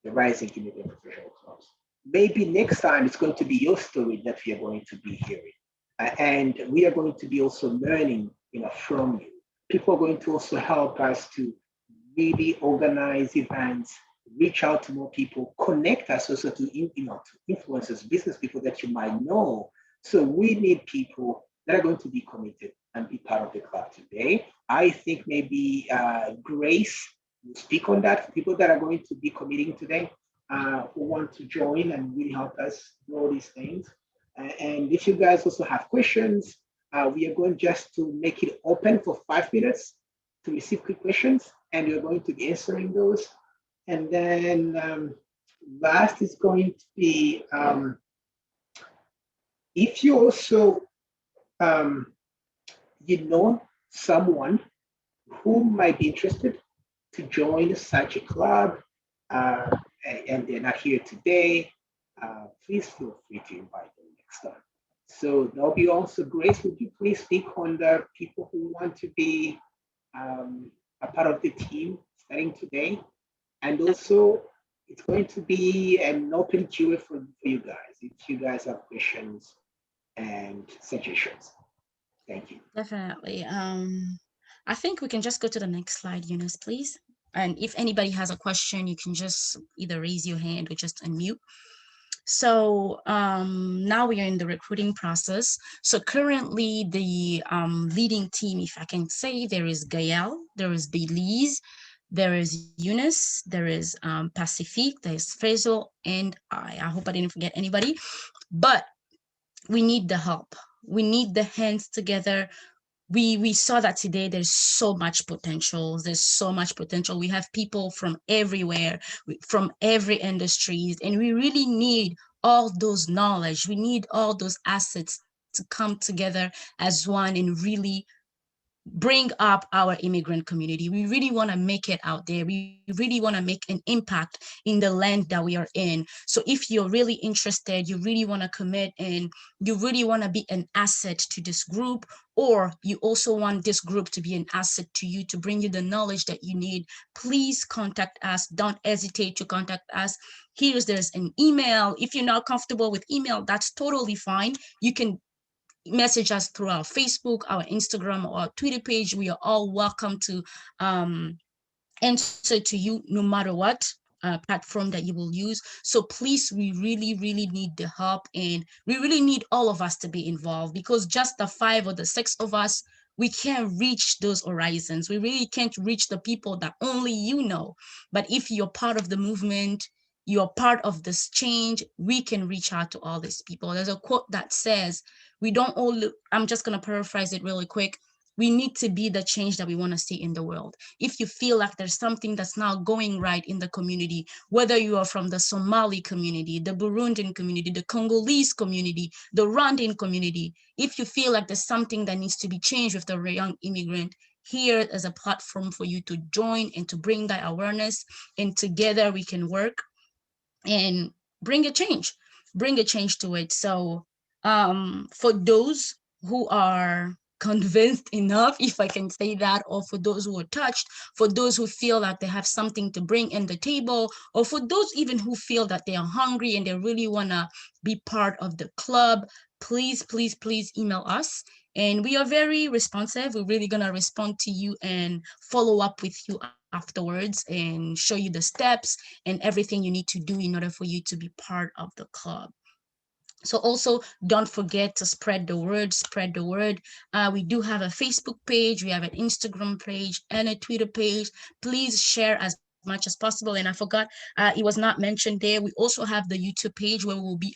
the Rising Immigrant Professional Clubs. Maybe next time it's going to be your story that we are going to be hearing. And we are going to be also learning from you. People are going to also help us to really organize events, reach out to more people, connect us also to influencers, business people that you might know So we need people that are going to be committed and be part of the club today. I think maybe Grace will speak on that. People that are going to be committing today, who want to join and really help us do all these things. And if you guys also have questions, we are going just to make it open for 5 minutes to receive quick questions, and you're going to be answering those. And then last is going to be, if you also, you know someone who might be interested to join such a club, and they're not here today, please feel free to invite them next time. So there'll be also, Grace, would you please speak on the people who want to be a part of the team starting today? And also, it's going to be an open Q&A for you guys, if you guys have questions and suggestions. Thank you. Definitely. I think we can just go to the next slide, Eunice, please. And if anybody has a question, you can just either raise your hand or just unmute. So now we are in the recruiting process. So currently the leading team, if I can say, there is Gael, there is Belize, there is Eunice, there is Pacifique, there's Faisal, and I hope I didn't forget anybody, but we need the help. We need the hands together. We saw that today. There's so much potential. There's so much potential. We have people from everywhere, from every industry, and we really need all those knowledge. We need all those assets to come together as one and really bring up our immigrant community. We really want to make it out there. We really want to make an impact in the land that we are in. So if you're really interested, you really want to commit, and you really want to be an asset to this group, or you also want this group to be an asset to you, to bring you the knowledge that you need, please contact us. Don't hesitate to contact us. There's an email. If you're not comfortable with email, that's totally fine. You can message us through our Facebook, our Instagram, or our Twitter page. We are all welcome to answer to you no matter what platform that you will use. So please, we really, really need the help, and we really need all of us to be involved, because just the 5 or the 6 of us, we can't reach those horizons. We really can't reach the people that only you know. But if you're part of the movement, you're part of this change, we can reach out to all these people. There's a quote that says, we don't all, I'm just going to paraphrase it really quick. We need to be the change that we want to see in the world. If you feel like there's something that's not going right in the community, whether you are from the Somali community, the Burundian community, the Congolese community, the Rwandan community, if you feel like there's something that needs to be changed with the young immigrant, here is a platform for you to join and to bring that awareness, and together we can work and bring a change to it. So for those who are convinced enough, if I can say that, or for those who are touched, for those who feel like they have something to bring in the table, or for those even who feel that they are hungry and they really want to be part of the club, please, please, please email us. And we are very responsive. We're really going to respond to you and follow up with you afterwards and show you the steps and everything you need to do in order for you to be part of the club. So also, don't forget to spread the word, we do have a Facebook page, we have an Instagram page and a Twitter page. Please share as much as possible. And I forgot, it was not mentioned there. We also have the YouTube page where we'll be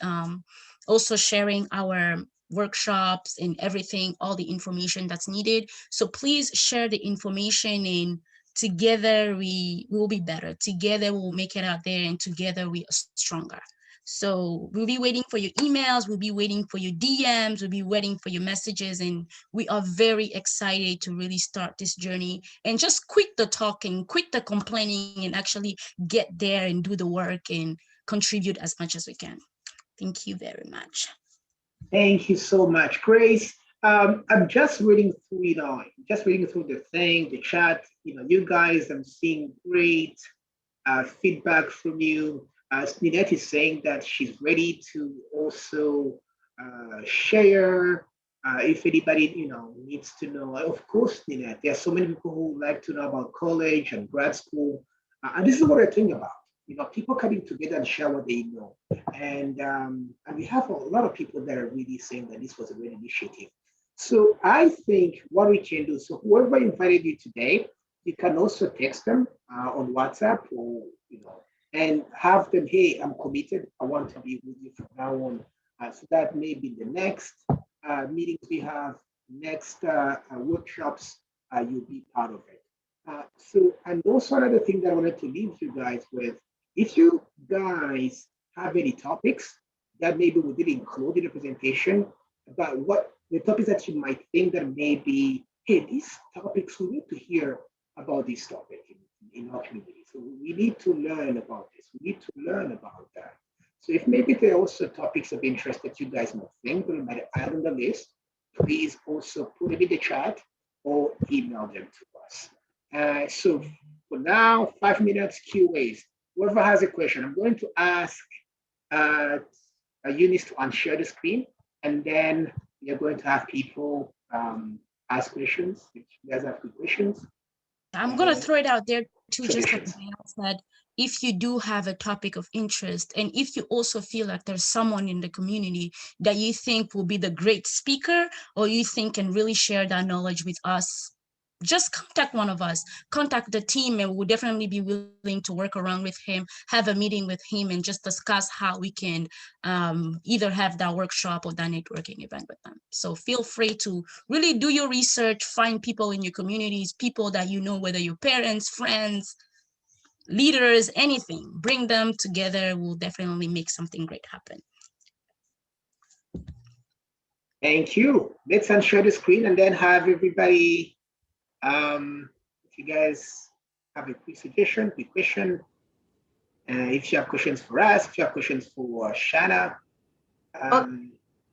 also sharing our workshops and everything, all the information that's needed. So please share the information, and together we will be better. Together we'll make it out there, and together we are stronger. So we'll be waiting for your emails, we'll be waiting for your DMs, we'll be waiting for your messages, and we are very excited to really start this journey and just quit the talking, quit the complaining, and actually get there and do the work and contribute as much as we can. Thank you very much. Thank you so much, Grace. I'm just reading through, the thing, the chat. You guys, I'm seeing great feedback from you. Ninette is saying that she's ready to also share if anybody needs to know. Of course, Ninette, there are so many people who like to know about college and grad school, and this is what I think about. people coming together and share what they know. And we have a lot of people that are really saying that this was a great initiative. So I think what we can do, so whoever invited you today, you can also text them on WhatsApp or, and have them, hey, I'm committed. I want to be with you from now on. So that maybe the next meetings we have, next workshops, you'll be part of it. And also another thing that I wanted to leave you guys with, if you guys have any topics that maybe we didn't include in the presentation, about what the topics that you might think that maybe, hey, these topics, we need to hear about this topic in our community. So we need to learn about this. We need to learn about that. So if maybe there are also topics of interest that you guys might think we might add on the list, please also put it in the chat or email them to us. So for now, 5 minutes QAs. Whoever has a question, I'm going to ask Eunice to unshare the screen, and then we are going to have people ask questions. If you guys have good questions. I'm going to throw it out there too, just like Gail said, if you do have a topic of interest, and if you also feel like there's someone in the community that you think will be the great speaker, or you think can really share that knowledge with us, just contact one of us, contact the team, and we'll definitely be willing to work around with him, have a meeting with him, and just discuss how we can either have that workshop or that networking event with them. So feel free to really do your research, find people in your communities, people that you know, whether your parents, friends, leaders, anything, bring them together. We'll definitely make something great happen. Thank you. Let's unshare the screen and then have everybody, if you guys have a quick suggestion, quick question, if you have questions for us, if you have questions for Shanna. Can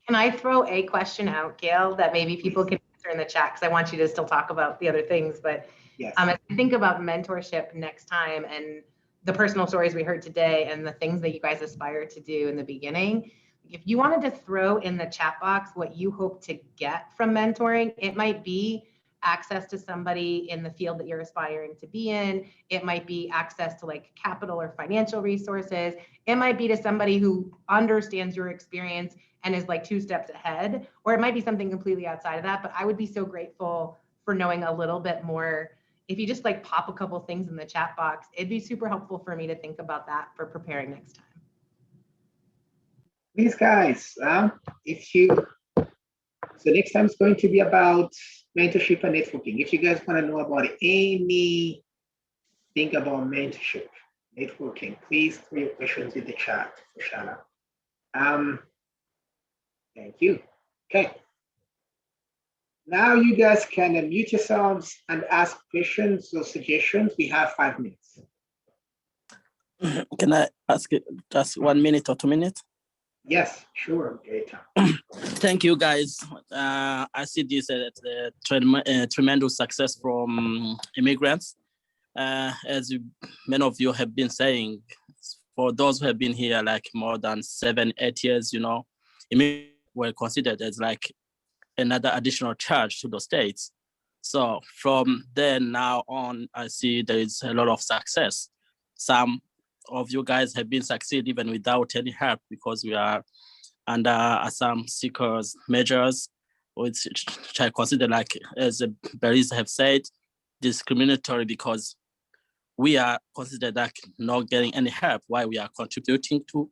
I throw a question out, Gail, that maybe people can answer in the chat, because I want you to still talk about the other things, but yes. As I think about mentorship next time and the personal stories we heard today and the things that you guys aspire to do in the beginning, if you wanted to throw in the chat box what you hope to get from mentoring, it might be access to somebody in the field that you're aspiring to be in. It might be access to like capital or financial resources. It might be to somebody who understands your experience and is like 2 steps ahead, or it might be something completely outside of that. But I would be so grateful for knowing a little bit more. If you just like pop a couple things in the chat box, it'd be super helpful for me to think about that for preparing next time. Please guys, so next time it's going to be about mentorship and networking. If you guys want to know about anything about mentorship, networking, please throw your questions in the chat for Shanna. Thank you. Okay. Now you guys can unmute yourselves and ask questions or suggestions. We have 5 minutes. Can I ask it just 1 minute or 2 minutes? Yes, sure. Great. Thank you, guys. I see this as a tremendous success from immigrants. As many of you have been saying, for those who have been here like more than 7, 8 years, immigrants were considered as like another additional charge to the states. So from then now on, I see there is a lot of success. Some of you guys have been succeed even without any help, because we are under some seekers measures, which I consider, like as the Berries have said, discriminatory, because we are considered like not getting any help while we are contributing to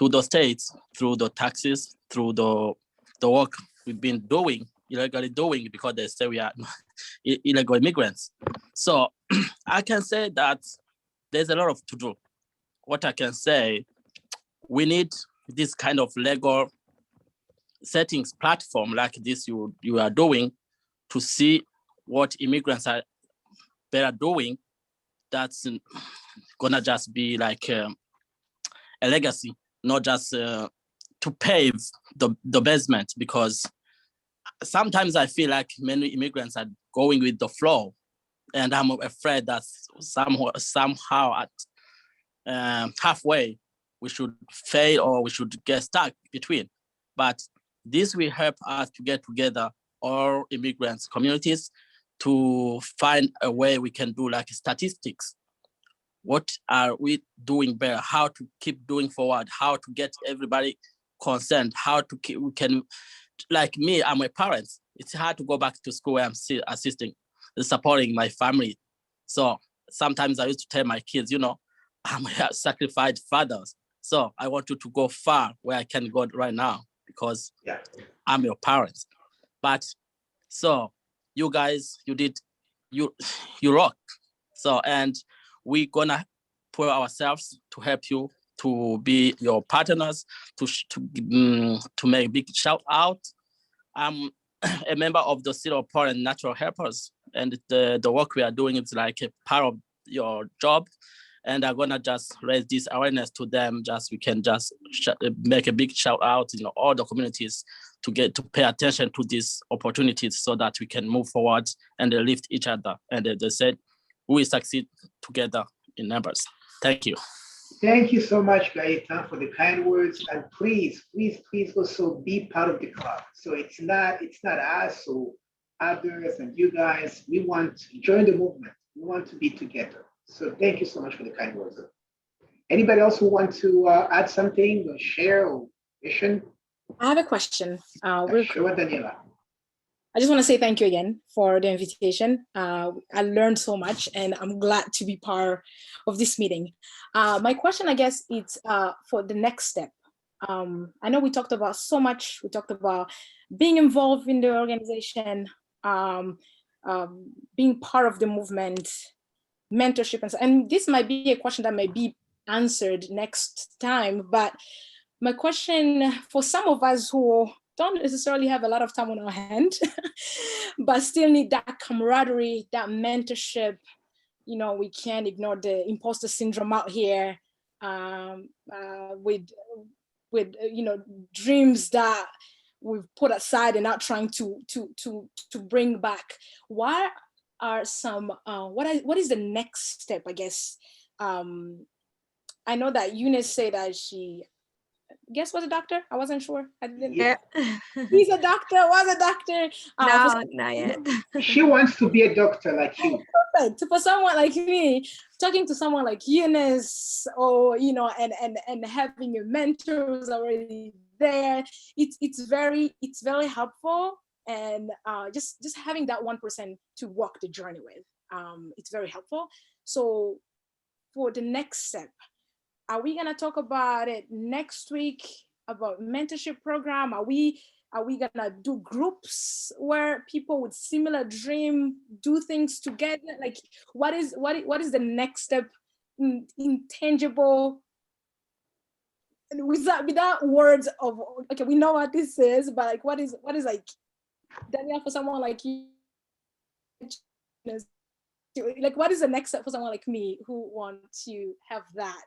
the states through the taxes, through the work we've been doing, illegally doing, because they say we are illegal immigrants. So I can say that there's a lot to do. What I can say, we need this kind of legal settings platform like this you are doing to see what immigrants are doing. That's gonna just be like a legacy, not just to pave the basement, because sometimes I feel like many immigrants are going with the flow, and I'm afraid that somehow at halfway we should fail or we should get stuck between. But this will help us to get together, all immigrants communities, to find a way we can do like statistics. what are we doing better, how to keep doing forward, how to get everybody concerned, how to keep, we can, like me, I'm a parent. It's hard to go back to school where I'm still assisting, supporting my family. So sometimes I used to tell my kids, you know, I'm a sacrificed fathers. So I want you to go far where I can go right now because I'm your parents. But so you guys, you rock. So, and we're gonna put ourselves to help you, to be your partners, to make a big shout out. I'm a member of the City of Portland Natural Helpers, and the work we are doing is like a part of your job. And I'm gonna just raise this awareness to them. Just we can just make a big shout out in all the communities to get to pay attention to these opportunities so that we can move forward and lift each other. And they said, we will succeed together in numbers. Thank you. Thank you so much, Gaetan, for the kind words. And please, please, please also be part of the club. So it's not us or others and you guys. We want to join the movement. We want to be together. So thank you so much for the kind words. Anybody else who want to add something or share or question? I have a question. Sure, Daniela. I just want to say thank you again for the invitation. I learned so much and I'm glad to be part of this meeting. My question, I guess, is for the next step. I know we talked about so much. We talked about being involved in the organization, being part of the movement, mentorship, and this might be a question that may be answered next time. But my question for some of us who don't necessarily have a lot of time on our hand, but still need that camaraderie, that mentorship. You know, we can't ignore the imposter syndrome out here with you know, dreams that we've put aside and not trying to bring back. What are some what is the next step, I guess? I know that Eunice said that she was a doctor. I wasn't sure. I didn't. Yeah. He's a doctor. Was a doctor. No, not yet. She wants to be a doctor like you. Perfect. For someone like me, talking to someone like Eunice, or you know, and having your mentors already there, it's very helpful. And just having that 1% to walk the journey with, it's very helpful. So for the next step, are we gonna talk about it next week about mentorship program? Are we gonna do groups where people with similar dream do things together? Like what is the next step in tangible, without words of, okay, we know what this is, but like what is like, Danielle, for someone like you, like what is the next step for someone like me who want to have that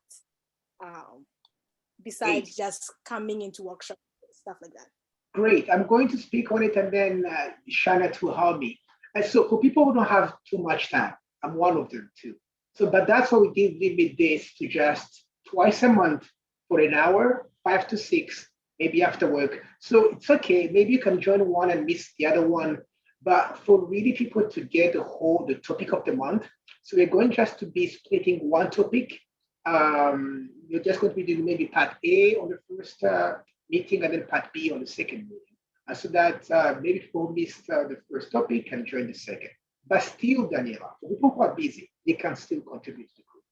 besides just coming into workshops, stuff like that? Great, I'm going to speak on it and then Shana to help me. And so for people who don't have too much time, I'm one of them too. So, but that's why we give limit days to just twice a month for an hour, 5 to 6, maybe after work. So it's okay, maybe you can join one and miss the other one. But for really people to get the topic of the month, so we're going just to be splitting one topic. You're just going to be doing maybe part A on the first meeting and then part B on the second meeting. So that maybe people who missed the first topic can join the second. But still, Daniela, for people who are busy, they can still contribute to the group.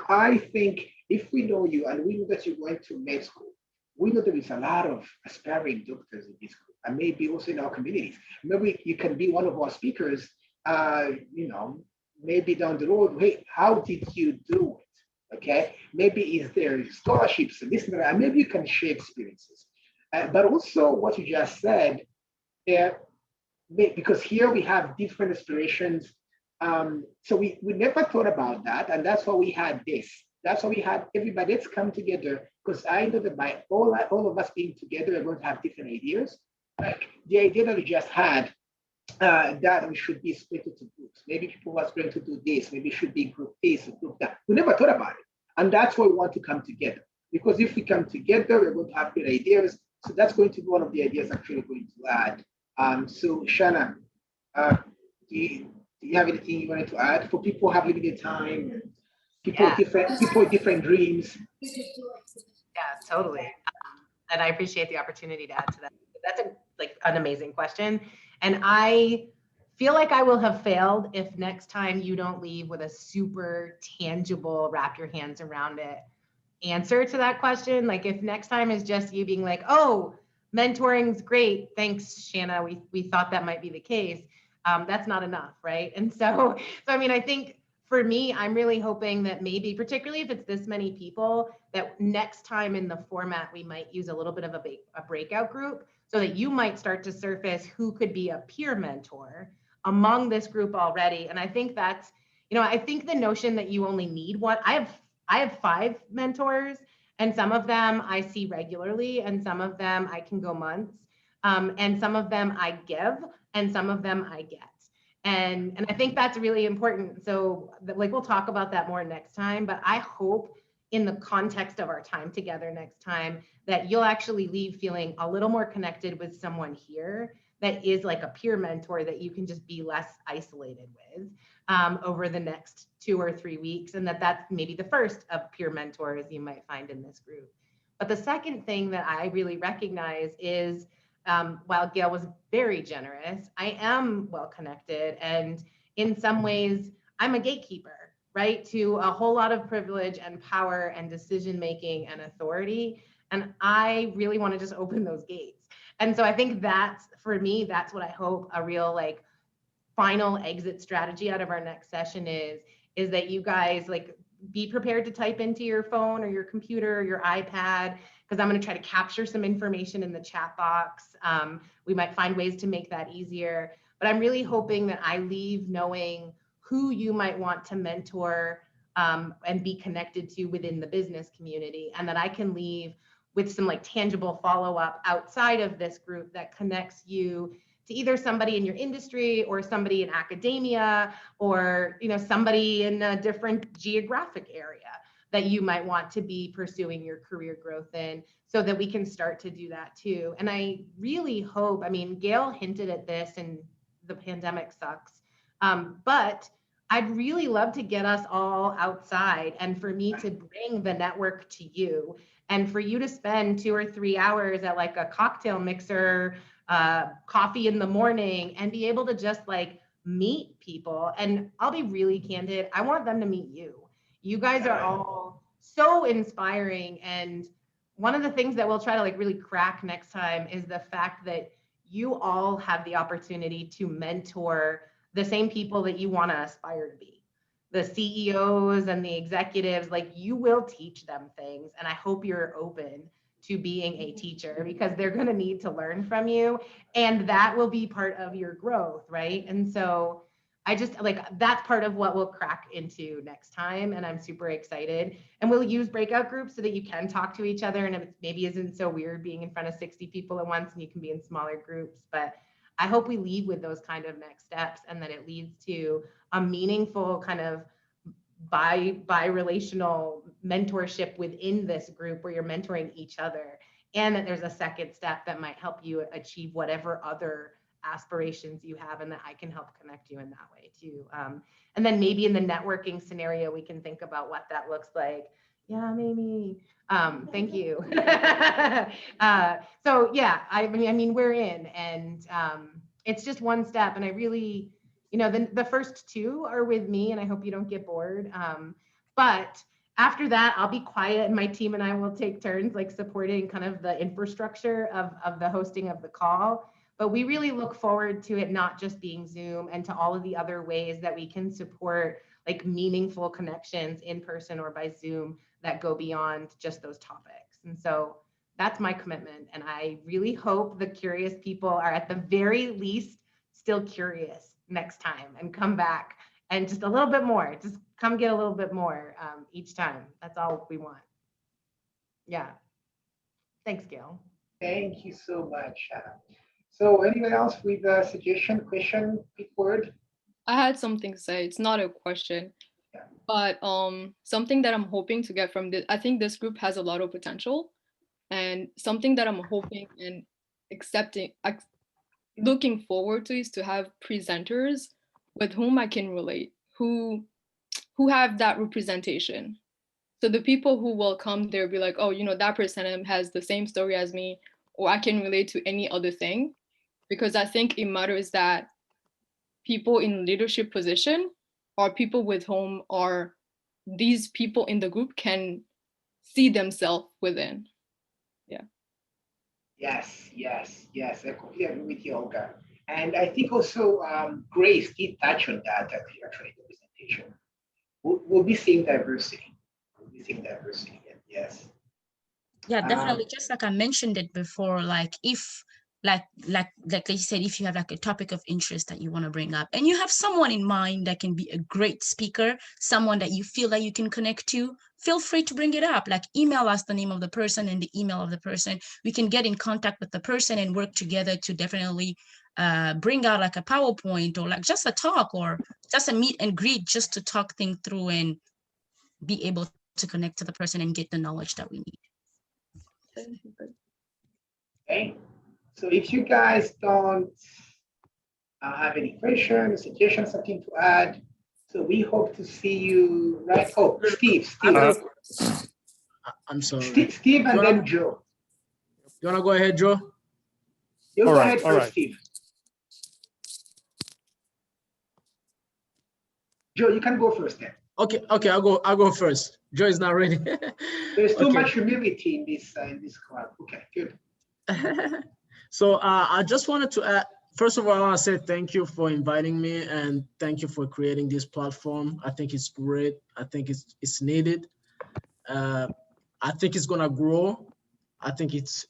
I think if we know you and we know that you're going to med school, we know there is a lot of aspiring doctors in this group and maybe also in our communities. Maybe you can be one of our speakers, you know, maybe down the road, hey, how did you do it? Okay, maybe is there scholarships and this and that, and maybe you can share experiences. But also what you just said, because here we have different aspirations. So we never thought about that, and that's why we had this. That's why we had everybody, let's come together, because I know that by all of us being together, we're going to have different ideas. Like the idea that we just had, that we should be split into groups. Maybe people are going to do this, maybe it should be group this and group that. We never thought about it. And that's why we want to come together. Because if we come together, we're going to have good ideas. So that's going to be one of the ideas actually going to add. So Shana, do you have anything you wanted to add for people who have limited time? People Yeah. with different dreams. Yeah, totally. And I appreciate the opportunity to add to that. That's an amazing question. And I feel like I will have failed if next time you don't leave with a super tangible, wrap your hands around it answer to that question. Like if next time is just you being like, oh, mentoring's great. Thanks, Shanna. We thought that might be the case. That's not enough, right? And so I mean, I think for me, I'm really hoping that maybe, particularly if it's this many people, that next time in the format, we might use a little bit of a breakout group so that you might start to surface who could be a peer mentor among this group already. And I think that's, I think the notion that you only need one, I have 5 mentors, and some of them I see regularly, and some of them I can go months, and some of them I give, and some of them I get. And I think that's really important. So like we'll talk about that more next time, but I hope in the context of our time together next time that you'll actually leave feeling a little more connected with someone here that is like a peer mentor that you can just be less isolated with over the next 2 or 3 weeks, and that's maybe the first of peer mentors you might find in this group. But the second thing that I really recognize is while Gail was very generous, I am well connected, and in some ways I'm a gatekeeper, right, to a whole lot of privilege and power and decision making and authority, and I really want to just open those gates. And so I think that's, for me, that's what I hope a real like final exit strategy out of our next session is that you guys like be prepared to type into your phone or your computer or your iPad, because I'm going to try to capture some information in the chat box. We might find ways to make that easier, but I'm really hoping that I leave knowing who you might want to mentor and be connected to within the business community, and that I can leave with some like tangible follow-up outside of this group that connects you to either somebody in your industry or somebody in academia or somebody in a different geographic area that you might want to be pursuing your career growth in, so that we can start to do that too. And I really hope, I mean, Gail hinted at this and the pandemic sucks, but I'd really love to get us all outside and for me to bring the network to you and for you to spend 2 or 3 hours at like a cocktail mixer, coffee in the morning, and be able to just like meet people. And I'll be really candid, I want them to meet you. You guys are all so inspiring. And one of the things that we'll try to like really crack next time is the fact that you all have the opportunity to mentor the same people that you want to aspire to be. The CEOs and the executives, like you will teach them things. And I hope you're open to being a teacher, because they're going to need to learn from you, and that will be part of your growth, right? And so I just like, that's part of what we'll crack into next time, and I'm super excited. And we'll use breakout groups so that you can talk to each other, and it maybe isn't so weird being in front of 60 people at once, and you can be in smaller groups. But I hope we leave with those kind of next steps, and that it leads to a meaningful kind of bi-relational mentorship within this group where you're mentoring each other, and that there's a second step that might help you achieve whatever other aspirations you have, and that I can help connect you in that way too. And then maybe in the networking scenario, we can think about what that looks like. Yeah, maybe. Thank you. So yeah, I mean, we're in, and it's just one step, and I really, the first 2 are with me, and I hope you don't get bored. But after that, I'll be quiet, and my team and I will take turns like supporting kind of the infrastructure of the hosting of the call. But we really look forward to it not just being Zoom, and to all of the other ways that we can support like meaningful connections in person or by Zoom that go beyond just those topics. And so that's my commitment. And I really hope the curious people are at the very least still curious next time and come back and just a little bit more, just come get a little bit more each time. That's all we want. Yeah. Thanks, Gail. Thank you so much. So anyone else with a suggestion, question, quick word? I had something to say. It's not a question, but something that I'm hoping to get from this, I think this group has a lot of potential, and something that I'm hoping and looking forward to is to have presenters with whom I can relate, who who have that representation. So the people who will come there be like, oh, you know, that person has the same story as me, or I can relate to any other thing. Because I think it matters that people in leadership position or people with whom are these people in the group can see themselves within. Yeah. Yes, yes, yes. I completely agree with you, Olga. And I think also Grace did touch on that at your training presentation. We'll be seeing diversity. We'll be seeing diversity. Yes. Yeah, definitely. Just like I mentioned it before, like if like you said, if you have like a topic of interest that you want to bring up and you have someone in mind that can be a great speaker, someone that you feel that you can connect to, feel free to bring it up. Like email us the name of the person and the email of the person. We can get in contact with the person and work together to definitely bring out like a PowerPoint or like just a talk or just a meet and greet, just to talk things through and be able to connect to the person and get the knowledge that we need. Okay. So if you guys don't have any questions, suggestions, something to add, so we hope to see you, right? Oh, Steve. I'm sorry. Steve and then Joe. You want to go ahead, Joe? You go ahead first, Steve. Joe, you can go first then. Okay, I'll go first. Joe is not ready. There's too much humility in this club. Okay, good. So I just wanted to add, first of all, I want to say thank you for inviting me and thank you for creating this platform. I think it's great. I think it's needed. I think it's gonna grow. I think as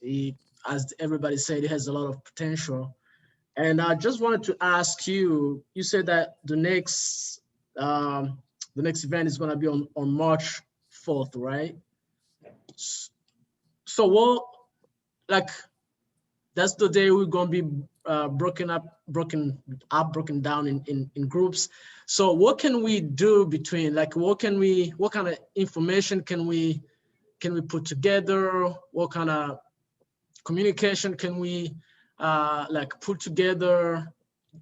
everybody said, it has a lot of potential. And I just wanted to ask you, you said that the next event is gonna be on March 4th, right? So what, like, that's the day we're gonna be broken down in groups. So what can we do between, like, what kind of information can we put together? What kind of communication can we like put together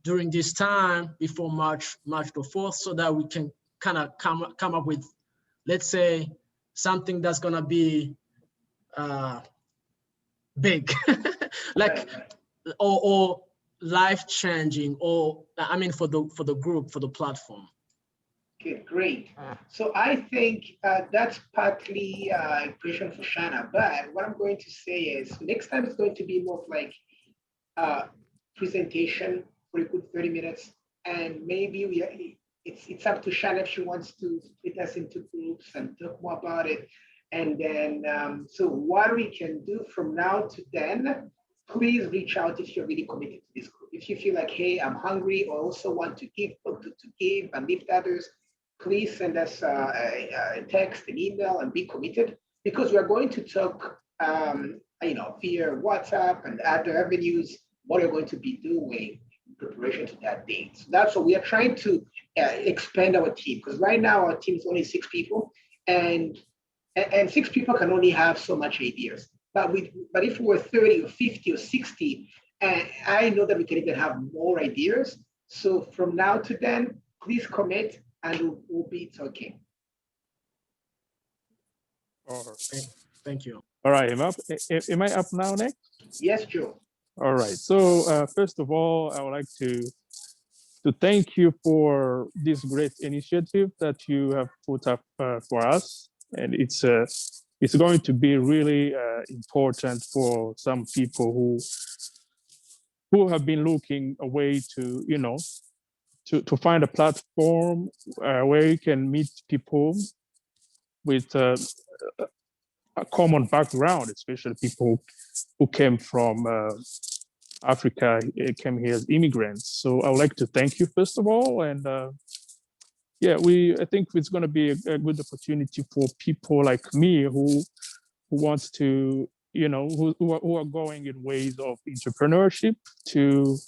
during this time before March the 4th, so that we can kind of come up with, let's say, something that's gonna be big, like, or life-changing, or I mean for the group, for the platform. Okay, great. So I think that's partly a question for Shanna, but what I'm going to say is next time it's going to be more of like presentation for a good 30 minutes, and maybe it's up to Shanna if she wants to split us into groups and talk more about it. And then, so what we can do from now to then, please reach out if you're really committed to this group. If you feel like, hey, I'm hungry, or also want to give and lift others, please send us a text, an email, and be committed, because we're going to talk, via WhatsApp and other avenues, what we're going to be doing in preparation to that date. So that's what we are trying to expand our team, because right now our team is only 6 people, and 6 people can only have so much ideas. But if we were 30 or 50 or 60, I know that we can even have more ideas. So from now to then, please commit, and we'll be talking. All right. Thank you. All right, am I up now next? Yes, Joe. All right. So first of all, I would like to thank you for this great initiative that you have put up for us, and it's going to be really important for some people who have been looking a way to to find a platform where you can meet people with a common background, especially people who came from Africa, came here as immigrants. So I would like to thank you first of all, and yeah, I think it's going to be a good opportunity for people like me who wants to, who are going in ways of entrepreneurship to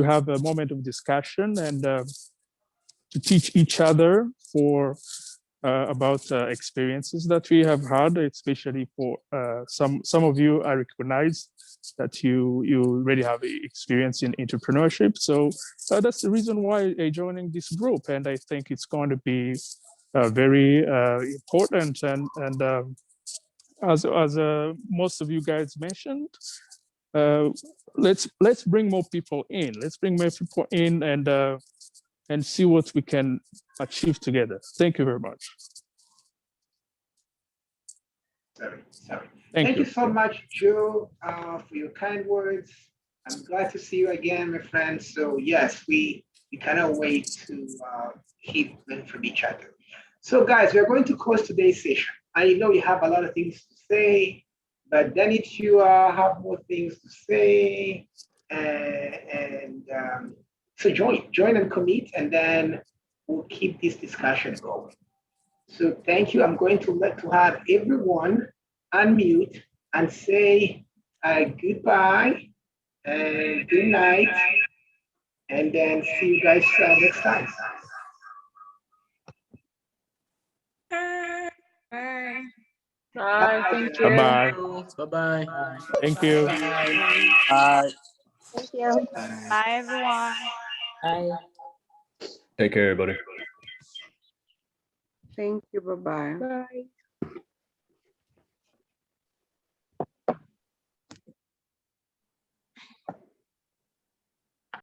have a moment of discussion and to teach each other for about experiences that we have had, especially for some of you. I recognize that you already have experience in entrepreneurship, so that's the reason why I'm joining this group, and I think it's going to be very important. And as most of you guys mentioned, let's bring more people in. Let's bring more people in and see what we can achieve together. Thank you very much. Sorry. Thank you you. so much, Joe, for your kind words. I'm glad to see you again, my friend. So yes, we cannot wait to keep learning from each other. So guys, we're going to close today's session. I know you have a lot of things to say, but then if you have more things to say, so join and commit, and then we'll keep this discussion going. So thank you. I'm going to have everyone unmute and say goodbye and good night, and then see you guys next time. Bye. Bye. Thank you. Bye-bye. Bye-bye. Thank you. Bye. Thank you. Bye, everyone. Bye. Take care, everybody. Thank you. Bye-bye. Bye.